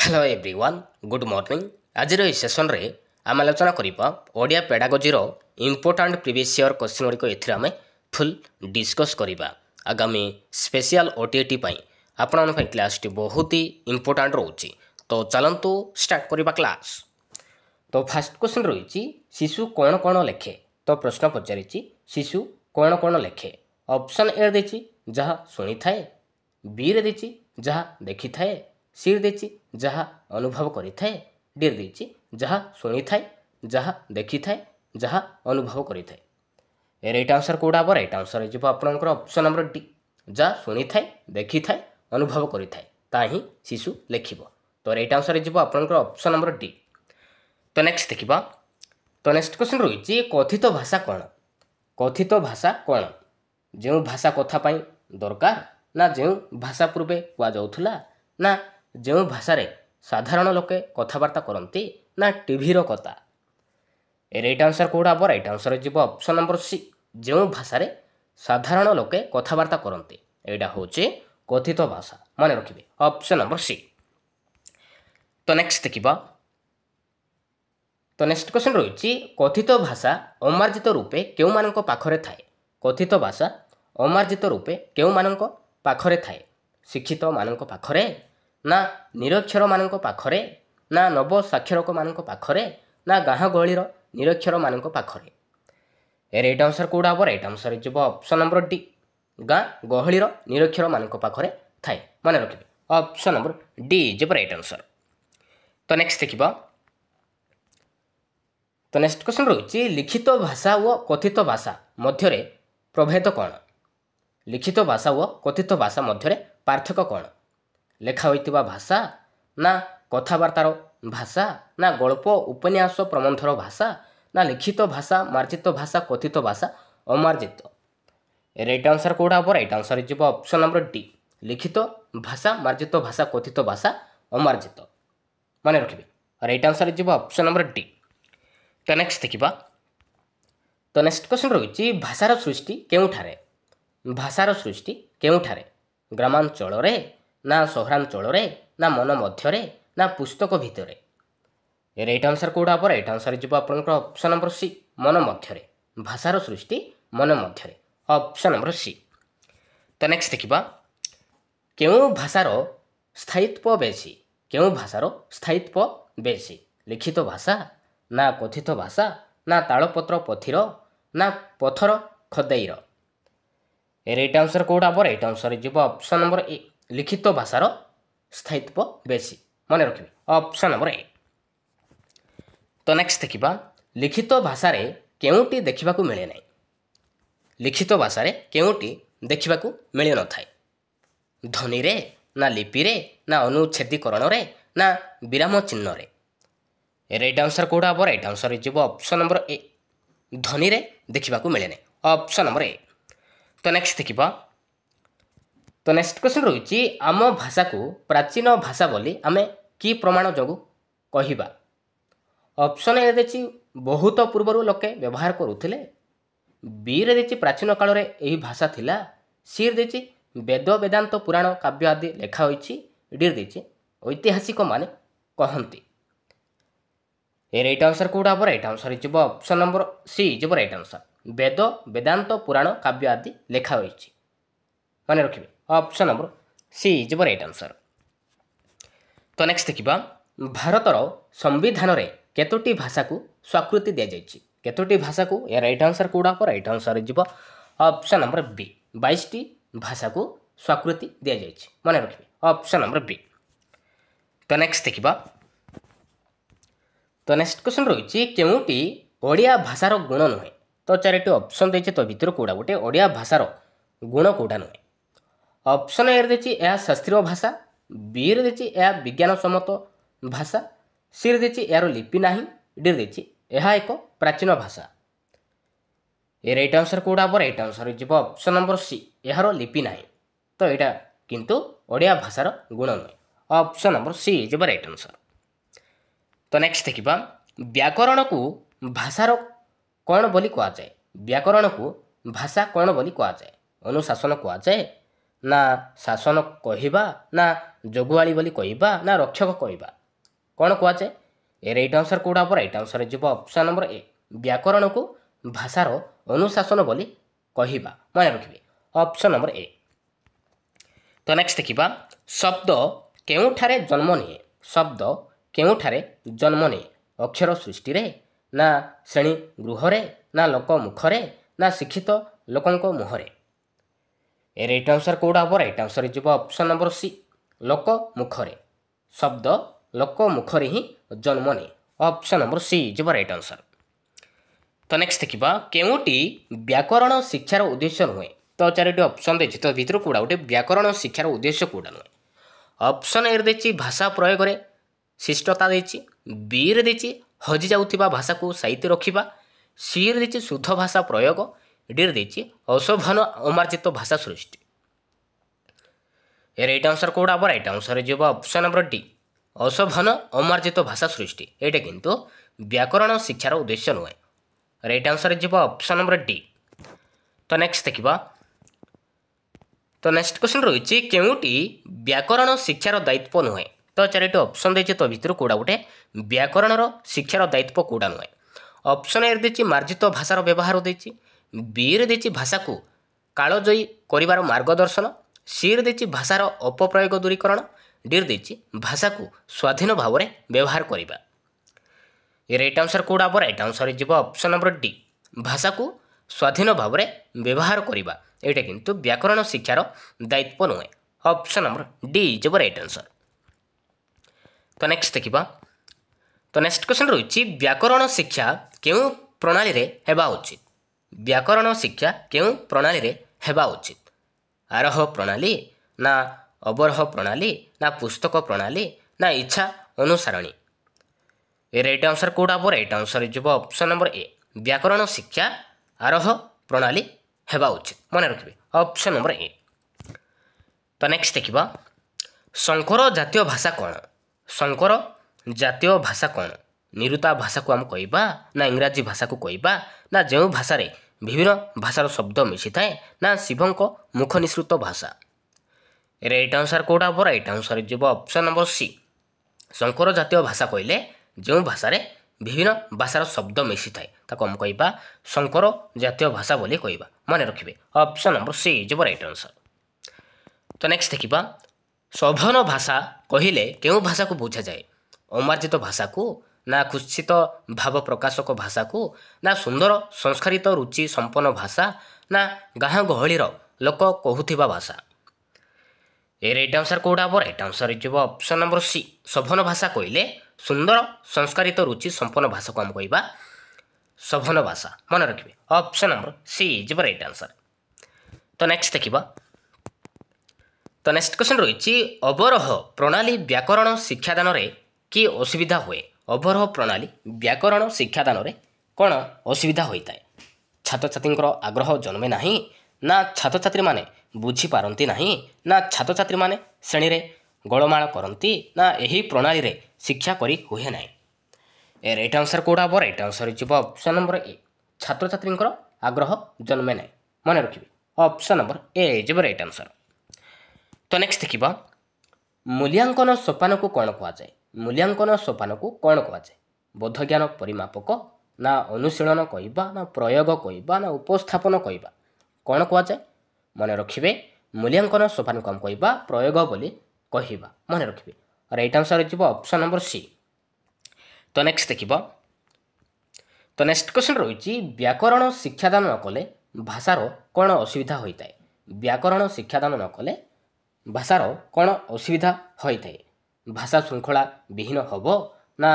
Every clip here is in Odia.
हेलो एवरीवन गुड मॉर्निंग आज सेसन रे आम आलोचना करबा ओडिया पेडागोजी रो इंपोर्टेंट प्रीवियस ईयर क्वेश्चन गुड़िक एथिरे आमे फुल डिस्कस करबा आगामी स्पेशल ओटीटी पई आपण पई क्लास टी बहुत ही इंपोर्टेंट रहउची। तो चलंतु स्टार्ट करबा क्लास। तो फर्स्ट क्वेश्चन रही शिशु कौन कौन लेखे। तो प्रश्न पचारि शिशु कौन कौन लेखे। ऑप्शन ए देछि जहाँ शुणी थाए, बी रे देछि जहाँ देखि थाए, सी रे देछि जहाँ अनुभव करि थाए, डी रे देछि जहाँ शुणी थाए, जहाँ देखि थाए, जहाँ अनुभव करि थाए। राइट आंसर कोडा हम राइट आंसर हो आपनकर ऑप्शन नंबर डी जहाँ शुणी थाए, देखि थाए, अनुभव करि थाए ताही शिशु लेखिबो। तो राइट आंसर हो आपनकर ऑप्शन नंबर डी। तो नेक्स्ट देखिबा। तो नेक्स्ट क्वेश्चन रही कथित भाषा कौन। कथित भाषा कौन जो भाषा कथा पाई दरकार ना जो भाषा पूर्वे कुआ जाउथला ना जो भाषा रे साधारण लोके कथबार्ता करती ना टीवी रो कथा। राइट आंसर कोडा हम राइट आंसर हो ऑप्शन नंबर सी जो भाषा रे साधारण लोके कथबार्ता करती एटा होचे कथित भाषा मन रखिबे ऑप्शन नंबर सी। तो नेक्स्ट देखिबा। तो नेक्स्ट क्वेश्चन रही कथित भाषा अमार्जित रूपे केउ मानक पाखरे थाए। कथित भाषा अमार्जित रूपे केउ मानक पाखरे थाए। शिक्षित मानक पाखरे ना निरक्षर मानक पाखरे ना नव साक्षरक मानक पाखरे ना गाँ गहलीर निरक्षर मानक पाखरे। राइट आंसर कोडा हम राइट आंसर हो ऑप्शन नंबर डी गाँ गहलीर निरक्षर मानक पाखरे थाए मन रखिबे option number D is right answer. तो नेक्स्ट देखिबा। तो नेक्स्ट क्वेश्चन रही लिखित भाषा व कथित भाषा मध्य प्रभेद कौन। लिखित भाषा व कथित भाषा मध्य पार्थक्य कौन। लेखा होइतिबा भाषा ना कथबार्तार भाषा ना गल्प उपन्यास प्रबंधर भाषा ना लिखित भाषा मार्जित भाषा कथित भाषा अमार्जित। राइट आंसर कोडा हम राइट आंसर हो ऑप्शन नंबर डी लिखित भाषा मार्जित भाषा कथित भाषा अमार्जित मन रखिबे। राइट आंसर हो ऑप्शन नंबर डी। तो नेक्स्ट देखिबा। तो नेक्स्ट क्वेश्चन रही भाषार सृष्टि केउठारे। भाषार सृष्टि केउठारे ग्रामांचल रे ना सहरांचल रे ना मन मध्यरे ना पुस्तक भितरे। राइट आंसर कोडा हम राइट आंसर हो आपनकर ऑप्शन नंबर सी मन मध्यरे भाषार सृष्टि मन मध्यरे ऑप्शन नंबर सी। तो नेक्स्ट देखिबा। केउ भाषार स्थायित्व बेसी। केउ भाषार स्थायित्व बेसी लिखित भाषा ना कथित भाषा ना तालपत्र पथिर ना पथर खदेईर। राइट आंसर कोडा हम राइट आंसर हो ऑप्शन नंबर ए लिखित भाषार स्थायित्व बेसी मन रखिबे ऑप्शन नंबर ए। तो नेक्स्ट देखिबा। लिखित भाषा रे केउटी देखिबाकू मिले नाही। लिखित भाषा रे केउटी देखिबाकू मिले न थाए। ध्वनि रे ना लिपि रे ना अनुच्छेदीकरण रे ना विराम चिन्ह रे। राइट आंसर कोडा हम राइट आंसर हो ऑप्शन नंबर ए ध्वनि रे देखिबाकू मिले नाही ऑप्शन नंबर ए। तो नेक्स्ट देखिबा। तो नेक्स्ट क्वेश्चन रही आम भाषा को प्राचीन भाषा बोली आमे की प्रमाण जोगु कहिबा। ऑप्शन ए देछि बहुत पूर्वरु लोके व्यवहार करुथिले, बी रे देछि प्राचीन काल रे एही भाषा थिला, सी रे देछि वेद वेदांत पुराण काव्य आदि लेखा होइछि, डी रे देछि ऐतिहासिक माने कहंती। राइट आंसर कोडा हम राइट आंसर हो option number C is right answer Veda Vedanta Purana काव्य आदि लेखा होइछि मन रखिबे option number C is right answer. तो नेक्स्ट देखिबा। भारतर संविधान रे केतोटी भाषा को स्वीकृति दिया जाइछि। केतोटी भाषा को या राइट आंसर कोडा हम राइट आंसर हो ऑप्शन नंबर बी 22 टी भाषा को स्वीकृति दिया जाइछि मन रखिबे ऑप्शन नंबर बी। तो नेक्स्ट देखिबा। तो नेक्स्ट क्वेश्चन रही केउटी ओडिया भाषार गुण नुहे। तो चारोटी ऑप्शन देछि तो भितर कोडा गोटे ओडिया भाषार गुण कोडा नुहे। ऑप्शन ए देछि यह शास्त्रीय भाषा, बी रे देछि यह विज्ञान सम्मत भाषा, सी रे देछि यार लिपि नाही, डी रे देछि यह एक प्राचीन भाषा। राइट आंसर कोडा हम राइट आंसर हो ऑप्शन नंबर सी यार लिपि नाही। तो यहाँ किंतु ओडिया भाषार गुण नुहे option number C is right answer. तो नेक्स्ट देखिबा। व्याकरण को भाषार कौन बोली कहुए। व्याकरण को भाषा कौन बोली कहुए। अनुशासन कहुए, ନା ଶାସନ କହିବା ନା ଜଗୁଆଳି ବୋଲି କହିବା ନା ରକ୍ଷକ କହିବା କ'ଣ କୁହାଯାଏ? ଏ ରାଇଟ୍ ଆନ୍ସର୍ କେଉଁଟା ହେବ? ରାଇଟ୍ ଆନ୍ସର୍ ଯିବ ଅପସନ୍ ନମ୍ବର ଏ, ବ୍ୟାକରଣକୁ ଭାଷାର ଅନୁଶାସନ ବୋଲି କହିବା। ମନେ ରଖିବେ ଅପସନ୍ ନମ୍ବର ଏ। ତ ନେକ୍ସଟ ଦେଖିବା ଶବ୍ଦ କେଉଁଠାରେ ଜନ୍ମ ନିଏ? ଶବ୍ଦ କେଉଁଠାରେ ଜନ୍ମ ନିଏ? ଅକ୍ଷର ସୃଷ୍ଟିରେ ନା ଶ୍ରେଣୀ ଗୃହରେ ନା ଲୋକ ମୁଖରେ ନା ଶିକ୍ଷିତ ଲୋକଙ୍କ ମୁହଁରେ? ଏ ରାଇଟ୍ ଆନ୍ସର୍ କେଉଁଟା ହେବ? ରାଇଟ୍ ଆନ୍ସର୍ ଯିବ ଅପସନ୍ ନମ୍ବର ସି, ଲୋକ ମୁଖରେ। ଶବ୍ଦ ଲୋକ ମୁଖରେ ହିଁ ଜନ୍ମ ନିଏ। ଅପସନ୍ ନମ୍ବର ସି ଯିବ ରାଇଟ୍ ଆନ୍ସର୍। ତ ନେକ୍ସଟ ଦେଖିବା କେଉଁଟି ବ୍ୟାକରଣ ଶିକ୍ଷାର ଉଦ୍ଦେଶ୍ୟ ନୁହେଁ? ତ ଚାରିଟି ଅପସନ୍ ଦେଇଛି, ତ ଭିତରୁ କେଉଁଟା ଗୋଟେ ବ୍ୟାକରଣ ଶିକ୍ଷାର ଉଦ୍ଦେଶ୍ୟ କେଉଁଟା ନୁହେଁ? ଅପସନ୍ ଏରେ ଦେଇଛି ଭାଷା ପ୍ରୟୋଗରେ ଶିଷ୍ଟତା ଦେଇଛି, ବିରେ ଦେଇଛି ହଜିଯାଉଥିବା ଭାଷାକୁ ସାଇତି ରଖିବା, ସିରେ ଦେଇଛି ଶୁଦ୍ଧ ଭାଷା ପ୍ରୟୋଗ, ଡିରେ ଦେଇଛି ଅଶୋଭନ ଅମାର୍ଜିତ ଭାଷା ସୃଷ୍ଟି। ଏ ରାଇଟ୍ ଆନ୍ସର୍ କେଉଁଟା ହେବ? ରାଇଟ୍ ଆନ୍ସର୍ ଯିବ ଅପସନ୍ ନମ୍ବର ଡି, ଅଶୋଭନ ଅମାର୍ଜିତ ଭାଷା ସୃଷ୍ଟି। ଏଇଟା କିନ୍ତୁ ବ୍ୟାକରଣ ଶିକ୍ଷାର ଉଦ୍ଦେଶ୍ୟ ନୁହେଁ। ରାଇଟ୍ ଆନ୍ସର୍ ଯିବ ଅପସନ୍ ନମ୍ବର ଡି। ତ ନେକ୍ସଟ ଦେଖିବା, ତ ନେକ୍ସଟ କ୍ୱେଶ୍ଚନ୍ ରହିଛି କେଉଁଟି ବ୍ୟାକରଣ ଶିକ୍ଷାର ଦାୟିତ୍ୱ ନୁହେଁ? ତ ଚାରିଟି ଅପସନ୍ ଦେଇଛି, ତ ଭିତରୁ କେଉଁଟା ଗୋଟେ ବ୍ୟାକରଣର ଶିକ୍ଷାର ଦାୟିତ୍ୱ କେଉଁଟା ନୁହେଁ? ଅପସନ୍ ଏରେ ଦେଇଛି ମାର୍ଜିତ ଭାଷାର ବ୍ୟବହାର ଦେଇଛି, ବିରେ ଦେଇଛି ଭାଷାକୁ କାଳଜୟୀ କରିବାର ମାର୍ଗଦର୍ଶନ, ସିରେ ଦେଇଛି ଭାଷାର ଅପପ୍ରୟୋଗ ଦୂରୀକରଣ, ଡିରେ ଦେଇଛି ଭାଷାକୁ ସ୍ୱାଧୀନ ଭାବରେ ବ୍ୟବହାର କରିବା। ଏ ରାଇଟ୍ ଆନ୍ସର୍ କେଉଁଟା ହେବ? ରାଇଟ୍ ଆନ୍ସର୍ ଯିବ ଅପସନ୍ ନମ୍ବର ଡି, ଭାଷାକୁ ସ୍ୱାଧୀନ ଭାବରେ ବ୍ୟବହାର କରିବା। ଏଇଟା କିନ୍ତୁ ବ୍ୟାକରଣ ଶିକ୍ଷାର ଦାୟିତ୍ୱ ନୁହେଁ। ଅପସନ୍ ନମ୍ବର ଡି ଯିବ ରାଇଟ୍ ଆନ୍ସର୍। ତ ନେକ୍ସଟ ଦେଖିବା, ତ ନେକ୍ସଟ କ୍ୱେଶ୍ଚନ୍ ରହିଛି ବ୍ୟାକରଣ ଶିକ୍ଷା କେଉଁ ପ୍ରଣାଳୀରେ ହେବା ଉଚିତ? ବ୍ୟାକରଣ ଶିକ୍ଷା କେଉଁ ପ୍ରଣାଳୀରେ ହେବା ଉଚିତ? ଆରୋହ ପ୍ରଣାଳୀ ନା ଅବରୋହ ପ୍ରଣାଳୀ ନା ପୁସ୍ତକ ପ୍ରଣାଳୀ ନା ଇଚ୍ଛା ଅନୁସାରଣୀ? ଏ ରାଇଟ୍ ଆନ୍ସର୍ କେଉଁଟା ହେବ? ରାଇଟ୍ ଆନ୍ସର୍ ଯିବ ଅପସନ୍ ନମ୍ବର ଏ, ବ୍ୟାକରଣ ଶିକ୍ଷା ଆରୋହ ପ୍ରଣାଳୀ ହେବା ଉଚିତ। ମନେ ରଖିବେ ଅପସନ୍ ନମ୍ବର ଏ। ତ ନେକ୍ସଟ ଦେଖିବା ଶଙ୍କର ଜାତୀୟ ଭାଷା କ'ଣ? ଶଙ୍କର ଜାତୀୟ ଭାଷା କ'ଣ? ନିରୁତା ଭାଷାକୁ ଆମେ କହିବା ନା ଇଂରାଜୀ ଭାଷାକୁ କହିବା ନା ଯେଉଁ ଭାଷାରେ ବିଭିନ୍ନ ଭାଷାର ଶବ୍ଦ ମିଶିଥାଏ ନା ଶିବଙ୍କ ମୁଖ ନିଃସୃତ ଭାଷା? ରାଇଟ୍ ଆନ୍ସର୍ କେଉଁଟା ହେବ? ରାଇଟ୍ ଆନ୍ସର୍ ଯିବ ଅପସନ୍ ନମ୍ବର ସି, ଶଙ୍କର ଜାତୀୟ ଭାଷା କହିଲେ ଯେଉଁ ଭାଷାରେ ବିଭିନ୍ନ ଭାଷାର ଶବ୍ଦ ମିଶିଥାଏ ତାକୁ ଆମେ କହିବା ଶଙ୍କର ଜାତୀୟ ଭାଷା ବୋଲି କହିବା। ମନେ ରଖିବେ ଅପସନ୍ ନମ୍ବର ସି ଯିବ ରାଇଟ୍ ଆନ୍ସର୍। ତ ନେକ୍ସଟ ଦେଖିବା ଶୋଭନ ଭାଷା କହିଲେ କେଉଁ ଭାଷାକୁ ବୁଝାଯାଏ? ଅମାର୍ଜିତ ଭାଷାକୁ ନା କୁତ୍ସିତ ଭାବ ପ୍ରକାଶକ ଭାଷାକୁ ନା ସୁନ୍ଦର ସଂସ୍କାରିତ ରୁଚି ସମ୍ପନ୍ନ ଭାଷା ନା ଗାଁ ଗହଳିର ଲୋକ କହୁଥିବା ଭାଷା? ଏ ରାଇଟ୍ ଆନ୍ସର୍ କେଉଁଟା ହେବ? ରାଇଟ୍ ଆନ୍ସର୍ ଯିବ ଅପସନ୍ ନମ୍ବର ସି, ଶୋଭନ ଭାଷା କହିଲେ ସୁନ୍ଦର ସଂସ୍କାରିତ ରୁଚି ସମ୍ପନ୍ନ ଭାଷାକୁ ଆମେ କହିବା ଶୋଭନ ଭାଷା। ମନେ ରଖିବେ ଅପସନ୍ ନମ୍ବର ସି ଯିବ ରାଇଟ୍ ଆନ୍ସର୍। ତ ନେକ୍ସଟ ଦେଖିବା, ତ ନେକ୍ସଟ କ୍ୱେଶ୍ଚନ୍ ରହିଛି ଅବରୋହ ପ୍ରଣାଳୀ ବ୍ୟାକରଣ ଶିକ୍ଷାଦାନରେ କି ଅସୁବିଧା ହୁଏ? ଅବରୋହ ପ୍ରଣାଳୀ ବ୍ୟାକରଣ ଶିକ୍ଷାଦାନରେ କ'ଣ ଅସୁବିଧା ହୋଇଥାଏ? ଛାତ୍ରଛାତ୍ରୀଙ୍କର ଆଗ୍ରହ ଜନ୍ମେ ନାହିଁ ନା ଛାତ୍ରଛାତ୍ରୀମାନେ ବୁଝିପାରନ୍ତି ନାହିଁ ନା ଛାତ୍ରଛାତ୍ରୀମାନେ ଶ୍ରେଣୀରେ ଗୋଳମାଳ କରନ୍ତି ନା ଏହି ପ୍ରଣାଳୀରେ ଶିକ୍ଷା କରି ହୁଏ ନାହିଁ? ଏ ରାଇଟ୍ ଆନ୍ସର୍ କେଉଁଟା ହେବ? ରାଇଟ୍ ଆନ୍ସର୍ ଯିବ ଅପସନ୍ ନମ୍ବର ଏ, ଛାତ୍ରଛାତ୍ରୀଙ୍କର ଆଗ୍ରହ ଜନ୍ମେ ନାହିଁ। ମନେ ରଖିବେ ଅପସନ୍ ନମ୍ବର ଏ ଯିବ ରାଇଟ୍ ଆନ୍ସର୍। ତ ନେକ୍ସଟ ଦେଖିବା ମୂଲ୍ୟାଙ୍କନ ସୋପାନକୁ କ'ଣ କୁହାଯାଏ? ମୂଲ୍ୟାଙ୍କନ ସୋପାନକୁ କ'ଣ କୁହାଯାଏ? ବୋଧଜ୍ଞାନ ପରିମାପକ ନା ଅନୁଶୀଳନ କହିବା ନା ପ୍ରୟୋଗ କହିବା ନା ଉପସ୍ଥାପନ କହିବା? କ'ଣ କୁହାଯାଏ? ମନେ ରଖିବେ ମୂଲ୍ୟାଙ୍କନ ସୋପାନକୁ ଆମେ କହିବା ପ୍ରୟୋଗ ବୋଲି କହିବା। ମନେ ରଖିବେ ରାଇଟ୍ ଆନ୍ସର୍ ଯିବ ଅପସନ୍ ନମ୍ବର ସି। ତ ନେକ୍ସଟ ଦେଖିବା, ତ ନେକ୍ସଟ କ୍ୱେଶ୍ଚନ୍ ରହିଛି ବ୍ୟାକରଣ ଶିକ୍ଷାଦାନ ନ କଲେ ଭାଷାର କ'ଣ ଅସୁବିଧା ହୋଇଥାଏ? ବ୍ୟାକରଣ ଶିକ୍ଷାଦାନ ନ କଲେ ଭାଷାର କ'ଣ ଅସୁବିଧା ହୋଇଥାଏ? ଭାଷା ଶୃଙ୍ଖଳା ବିହୀନ ହେବ ନା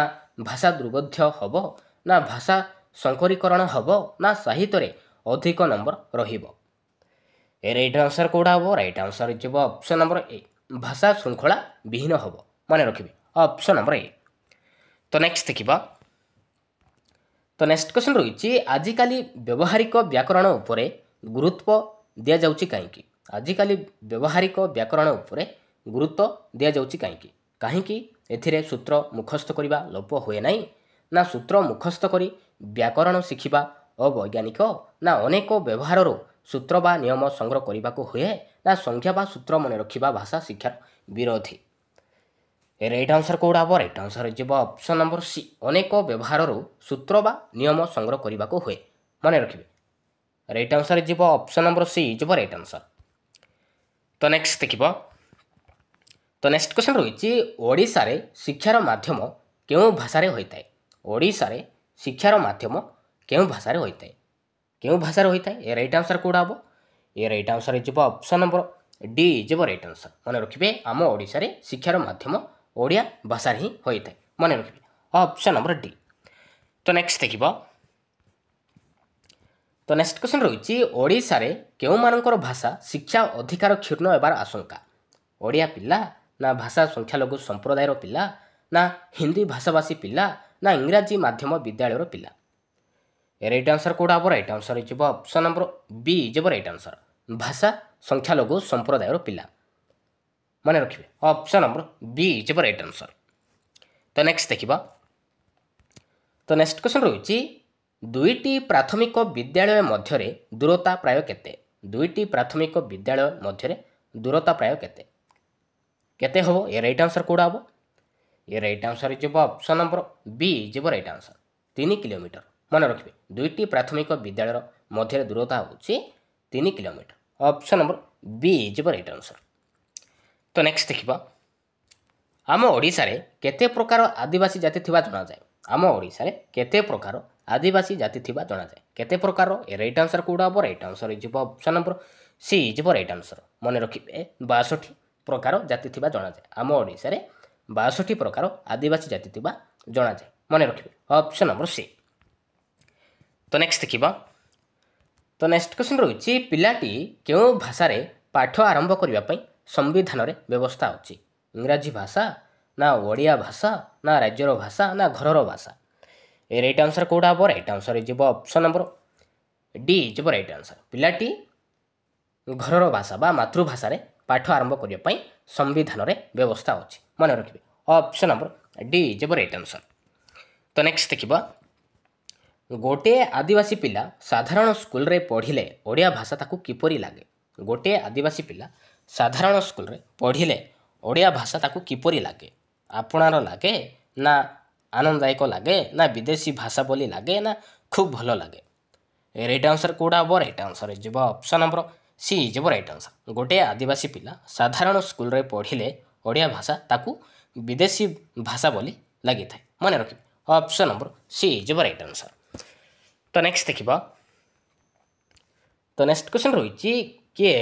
ଭାଷା ଦୁର୍ବୋଧ୍ୟ ହେବ ନା ଭାଷା ଶଙ୍କରୀକରଣ ହେବ ନା ସାହିତ୍ୟରେ ଅଧିକ ନମ୍ବର ରହିବ? ଏ ରାଇଟ୍ ଆନ୍ସର୍ କେଉଁଟା ହେବ? ରାଇଟ୍ ଆନ୍ସର୍ ଯିବ ଅପସନ୍ ନମ୍ବର ଏ, ଭାଷା ଶୃଙ୍ଖଳା ବିହୀନ ହେବ। ମନେ ରଖିବେ ଅପସନ୍ ନମ୍ବର ଏ। ତ ନେକ୍ସଟ ଦେଖିବା, ତ ନେକ୍ସଟ କ୍ୱେଶ୍ଚନ୍ ରହିଛି ଆଜିକାଲି ବ୍ୟବହାରିକ ବ୍ୟାକରଣ ଉପରେ ଗୁରୁତ୍ୱ ଦିଆଯାଉଛି କାହିଁକି? ଆଜିକାଲି ବ୍ୟବହାରିକ ବ୍ୟାକରଣ ଉପରେ ଗୁରୁତ୍ୱ ଦିଆଯାଉଛି କାହିଁକି? କାହିଁକି ଏଥିରେ ସୂତ୍ର ମୁଖସ୍ଥ କରିବା ଲୋପ ହୁଏ ନାହିଁ ନା ସୂତ୍ର ମୁଖସ୍ଥ କରି ବ୍ୟାକରଣ ଶିଖିବା ଅବୈଜ୍ଞାନିକ ନା ଅନେକ ବ୍ୟବହାରରୁ ସୂତ୍ର ବା ନିୟମ ସଂଗ୍ରହ କରିବାକୁ ହୁଏ ନା ସଂଖ୍ୟା ବା ସୂତ୍ର ମନେ ରଖିବା ଭାଷା ଶିକ୍ଷାର ବିରୋଧୀ। ରାଇଟ୍ ଆନ୍ସର କେଉଁଟା ହେବ? ରାଇଟ୍ ଆନ୍ସର ଯିବ ଅପସନ୍ ନମ୍ବର ସି। ଅନେକ ବ୍ୟବହାରରୁ ସୂତ୍ର ବା ନିୟମ ସଂଗ୍ରହ କରିବାକୁ ହୁଏ। ମନେ ରଖିବେ। ରାଇଟ୍ ଆନ୍ସର ଯିବ ଅପସନ୍ ନମ୍ବର ସି ଯିବ ରାଇଟ୍ ଆନ୍ସର। ତ ନେକ୍ସଟ ଦେଖିବ। ତ ନେକ୍ସଟ କ୍ୱେଶ୍ଚନ୍ ରହିଛି ଓଡ଼ିଶାରେ ଶିକ୍ଷାର ମାଧ୍ୟମ କେଉଁ ଭାଷାରେ ହୋଇଥାଏ? ଓଡ଼ିଶାରେ ଶିକ୍ଷାର ମାଧ୍ୟମ କେଉଁ ଭାଷାରେ ହୋଇଥାଏ? କେଉଁ ଭାଷାରେ ହୋଇଥାଏ? ଏ ରାଇଟ୍ ଆନ୍ସର କେଉଁଟା ହେବ? ଏ ରାଇଟ୍ ଆନ୍ସର ଯିବ ଅପସନ୍ ନମ୍ବର ଡି ଯିବ ରାଇଟ୍ ଆନ୍ସର। ମନେ ରଖିବେ ଆମ ଓଡ଼ିଶାରେ ଶିକ୍ଷାର ମାଧ୍ୟମ ଓଡ଼ିଆ ଭାଷାରେ ହିଁ ହୋଇଥାଏ। ମନେ ରଖିବେ ଅପସନ୍ ନମ୍ବର ଡି। ତ ନେକ୍ସଟ ଦେଖିବ। ତ ନେକ୍ସଟ କ୍ୱେଶ୍ଚନ୍ ରହିଛି ଓଡ଼ିଶାରେ କେଉଁମାନଙ୍କର ଭାଷା ଶିକ୍ଷା ଅଧିକାର କ୍ଷୁଣ୍ଣ ହେବାର ଆଶଙ୍କା? ଓଡ଼ିଆ ପିଲା, ନା ଭାଷା ସଂଖ୍ୟାଲଘୁ ସମ୍ପ୍ରଦାୟର ପିଲା, ନା ହିନ୍ଦୀ ଭାଷାଭାଷୀ ପିଲା, ନା ଇଂରାଜୀ ମାଧ୍ୟମ ବିଦ୍ୟାଳୟର ପିଲା? ରାଇଟ୍ ଆନ୍ସର କେଉଁଟା ହେବ? ରାଇଟ୍ ଆନ୍ସର ଯିବ ଅପସନ୍ ନମ୍ବର ବି ଯିବ ରାଇଟ୍ ଆନ୍ସର। ଭାଷା ସଂଖ୍ୟାଲଘୁ ସମ୍ପ୍ରଦାୟର ପିଲା। ମନେ ରଖିବେ ଅପସନ୍ ନମ୍ବର ବି ଯିବ ରାଇଟ୍ ଆନ୍ସର। ତ ନେକ୍ସଟ ଦେଖିବା। ତ ନେକ୍ସଟ କ୍ୱେଶ୍ଚନ୍ ରହିଛି ଦୁଇଟି ପ୍ରାଥମିକ ବିଦ୍ୟାଳୟ ମଧ୍ୟରେ ଦୂରତା ପ୍ରାୟ କେତେ? ଦୁଇଟି ପ୍ରାଥମିକ ବିଦ୍ୟାଳୟ ମଧ୍ୟରେ ଦୂରତା ପ୍ରାୟ କେତେ? କେତେ ହେବ? ଏ ରାଇଟ୍ ଆନ୍ସର କେଉଁଟା ହେବ? ଏ ରାଇଟ୍ ଆନ୍ସର ଯିବ ଅପସନ୍ ନମ୍ବର ବି ଯିବ ରାଇଟ୍ ଆନ୍ସର 3 କିଲୋମିଟର। ମନେ ରଖିବେ ଦୁଇଟି ପ୍ରାଥମିକ ବିଦ୍ୟାଳୟର ମଧ୍ୟରେ ଦୂରତା ହେଉଛି 3 କିଲୋମିଟର। ଅପସନ୍ ନମ୍ବର ବି ଯିବ ରାଇଟ୍ ଆନ୍ସର। ତ ନେକ୍ସଟ ଦେଖିବା। ଆମ ଓଡ଼ିଶାରେ କେତେ ପ୍ରକାର ଆଦିବାସୀ ଜାତି ଥିବା ଜଣାଯାଏ? ଆମ ଓଡ଼ିଶାରେ କେତେ ପ୍ରକାର ଆଦିବାସୀ ଜାତି ଥିବା ଜଣାଯାଏ? କେତେ ପ୍ରକାର? ଏ ରାଇଟ୍ ଆନ୍ସର କେଉଁଟା ହେବ? ରାଇଟ୍ ଆନ୍ସର ଯିବ ଅପସନ୍ ନମ୍ବର ସି ଯିବ ରାଇଟ୍ ଆନ୍ସର। ମନେ ରଖିବେ 62 ପ୍ରକାର ଜାତି ଥିବା ଜଣାଯାଏ। ଆମ ଓଡ଼ିଶାରେ 62 ପ୍ରକାର ଆଦିବାସୀ ଜାତି ଥିବା ଜଣାଯାଏ। ମନେ ରଖିବେ ଅପସନ୍ ନମ୍ବର ସି। ତ ନେକ୍ସଟ ଦେଖିବା। ତ ନେକ୍ସଟ କ୍ୱେଶ୍ଚନ୍ ରହିଛି ପିଲାଟି କେଉଁ ଭାଷାରେ ପାଠ ଆରମ୍ଭ କରିବା ପାଇଁ ସମ୍ବିଧାନରେ ବ୍ୟବସ୍ଥା ଅଛି? ଇଂରାଜୀ ଭାଷା, ନା ଓଡ଼ିଆ ଭାଷା, ନା ରାଜ୍ୟର ଭାଷା, ନା ଘରର ଭାଷା? ଏ ରାଇଟ୍ ଆନ୍ସର କେଉଁଟା ହେବ? ରାଇଟ୍ ଆନ୍ସର ଯିବ ଅପସନ୍ ନମ୍ବର ଡି ଯିବ ରାଇଟ୍ ଆନ୍ସର। ପିଲାଟି ଘରର ଭାଷା ବା ମାତୃଭାଷାରେ ପାଠ ଆରମ୍ଭ କରିବା ପାଇଁ ସମ୍ବିଧାନରେ ବ୍ୟବସ୍ଥା ଅଛି। ମନେ ରଖିବେ ଅପସନ୍ ନମ୍ବର ଡି ଯିବ ରାଇଟ୍ ଆନ୍ସର। ତ ନେକ୍ସଟ ଦେଖିବା। ଗୋଟିଏ ଆଦିବାସୀ ପିଲା ସାଧାରଣ ସ୍କୁଲରେ ପଢ଼ିଲେ ଓଡ଼ିଆ ଭାଷା ତାକୁ କିପରି ଲାଗେ? ଗୋଟିଏ ଆଦିବାସୀ ପିଲା ସାଧାରଣ ସ୍କୁଲରେ ପଢ଼ିଲେ ଓଡ଼ିଆ ଭାଷା ତାକୁ କିପରି ଲାଗେ? ଆପଣାର ଲାଗେ, ନା ଆନନ୍ଦଦାୟକ ଲାଗେ, ନା ବିଦେଶୀ ଭାଷା ବୋଲି ଲାଗେ, ନା ଖୁବ୍ ଭଲ ଲାଗେ? ରାଇଟ୍ ଆନ୍ସର କେଉଁଟା ହେବ? ରାଇଟ୍ ଆନ୍ସର ଯିବ ଅପସନ୍ ନମ୍ବର ସି ଯିବ ରାଇଟ୍ ଆନ୍ସର। ଗୋଟିଏ ଆଦିବାସୀ ପିଲା ସାଧାରଣ ସ୍କୁଲରେ ପଢ଼ିଲେ ଓଡ଼ିଆ ଭାଷା ତାକୁ ବିଦେଶୀ ଭାଷା ବୋଲି ଲାଗିଥାଏ। ମନେ ରଖିବେ ଅପସନ୍ ନମ୍ବର ସି ଯିବ ରାଇଟ୍ ଆନ୍ସର। ତ ନେକ୍ସଟ ଦେଖିବା। ତ ନେକ୍ସଟ କ୍ୱେଶ୍ଚନ୍ ରହିଛି କିଏ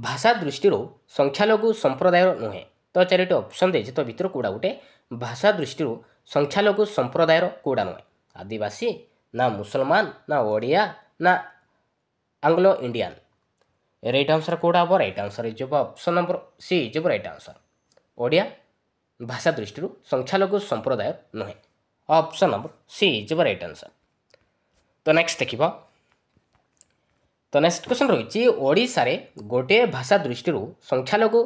ଭାଷା ଦୃଷ୍ଟିରୁ ସଂଖ୍ୟାଲଘୁ ସମ୍ପ୍ରଦାୟ ନୁହେଁ? ତ 4ଟି ଅପସନ୍ ଦେଇଛି, ତ ଭିତରୁ କେଉଁଟା ଗୋଟେ ଭାଷା ଦୃଷ୍ଟିରୁ ସଂଖ୍ୟାଲଘୁ ସମ୍ପ୍ରଦାୟର କେଉଁଟା ନୁହେଁ? ଆଦିବାସୀ, ନା ମୁସଲମାନ, ନା ଓଡ଼ିଆ, ନା ଆଙ୍ଗ୍ଲୋ ଇଣ୍ଡିଆନ୍? ରାଇଟ୍ ଆନ୍ସର କେଉଁଟା ହେବ? ରାଇଟ୍ ଆନ୍ସର ଯିବ ଅପସନ୍ ନମ୍ବର ସି ଯିବ ରାଇଟ୍ ଆନ୍ସର। ଓଡ଼ିଆ ଭାଷା ଦୃଷ୍ଟିରୁ ସଂଖ୍ୟାଲଘୁ ସମ୍ପ୍ରଦାୟ ନୁହେଁ। ଅପସନ୍ ନମ୍ବର ସି ଯିବ ରାଇଟ୍ ଆନ୍ସର। ତ ନେକ୍ସଟ ଦେଖିବା। ତ ନେକ୍ସଟ କ୍ୱେଶ୍ଚନ୍ ରହିଛି ଓଡ଼ିଶାରେ ଗୋଟିଏ ଭାଷା ଦୃଷ୍ଟିରୁ ସଂଖ୍ୟାଲଘୁ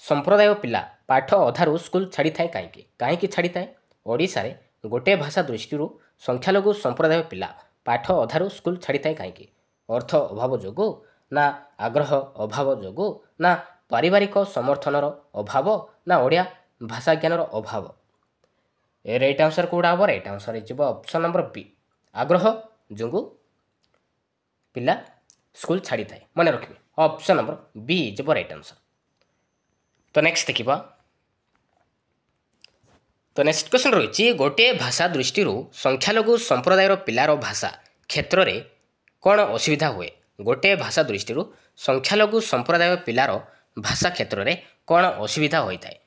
ସମ୍ପ୍ରଦାୟ ପିଲା ପାଠ ଅଧାରୁ ସ୍କୁଲ ଛାଡ଼ିଥାଏ କାହିଁକି? କାହିଁକି ଛାଡ଼ିଥାଏ? ଓଡ଼ିଶାରେ ଗୋଟିଏ ଭାଷା ଦୃଷ୍ଟିରୁ ସଂଖ୍ୟାଲଘୁ ସମ୍ପ୍ରଦାୟ ପିଲା ପାଠ ଅଧାରୁ ସ୍କୁଲ ଛାଡ଼ିଥାଏ କାହିଁକି? ଅର୍ଥ ଅଭାବ ଯୋଗୁଁ, ନା ଆଗ୍ରହ ଅଭାବ ଯୋଗୁଁ, ନା ପାରିବାରିକ ସମର୍ଥନର ଅଭାବ, ନା ଓଡ଼ିଆ ଭାଷା ଜ୍ଞାନର ଅଭାବ? ଏ ରାଇଟ୍ ଆନ୍ସର କେଉଁଟା ହେବ? ରାଇଟ୍ ଆନ୍ସର ଯିବ ଅପସନ୍ ନମ୍ବର ବି। ଆଗ୍ରହ ଯୋଗୁଁ ପିଲା ସ୍କୁଲ ଛାଡ଼ିଥାଏ। ମନେ ରଖିବେ ଅପସନ୍ ନମ୍ବର ବି ଯିବ ରାଇଟ୍ ଆନ୍ସର। ତ ନେକ୍ସଟ ଦେଖିବା। ତ ନେକ୍ସଟ କ୍ୱେଶ୍ଚନ୍ ରହିଛି ଗୋଟିଏ ଭାଷା ଦୃଷ୍ଟିରୁ ସଂଖ୍ୟାଲଘୁ ସମ୍ପ୍ରଦାୟର ପିଲାର ଭାଷା କ୍ଷେତ୍ରରେ କ'ଣ ଅସୁବିଧା ହୁଏ? ଗୋଟିଏ ଭାଷା ଦୃଷ୍ଟିରୁ ସଂଖ୍ୟାଲଘୁ ସମ୍ପ୍ରଦାୟ ପିଲାର ଭାଷା କ୍ଷେତ୍ରରେ କ'ଣ ଅସୁବିଧା ହୋଇଥାଏ?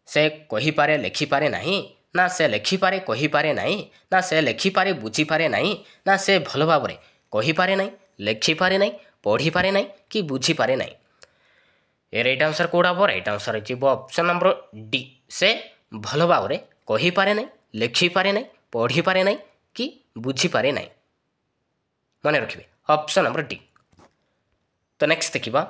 ସେ କହିପାରେ ଲେଖିପାରେ ନାହିଁ, ନା ସେ ଲେଖିପାରେ କହିପାରେ ନାହିଁ, ନା ସେ ଲେଖିପାରେ ବୁଝିପାରେ ନାହିଁ, ନା ସେ ଭଲ ଭାବରେ କହିପାରେ ନାହିଁ, ଲେଖିପାରେ ନାହିଁ, ପଢ଼ିପାରେ ନାହିଁ, କି ବୁଝିପାରେ ନାହିଁ? ଏ ରାଇଟ୍ ଆନ୍ସର କେଉଁଟା ହେବ? ରାଇଟ୍ ଆନ୍ସର ଯିବ ଅପସନ୍ ନମ୍ବର ଡି। ସେ ଭଲ ଭାବରେ କହିପାରେ ନାହିଁ, ଲେଖିପାରେ ନାହିଁ, ପଢ଼ିପାରେ ନାହିଁ, କି ବୁଝିପାରେ ନାହିଁ। ମନେ ରଖିବେ ଅପସନ୍ ନମ୍ବର ଡି। ତ ନେକ୍ସଟ ଦେଖିବା।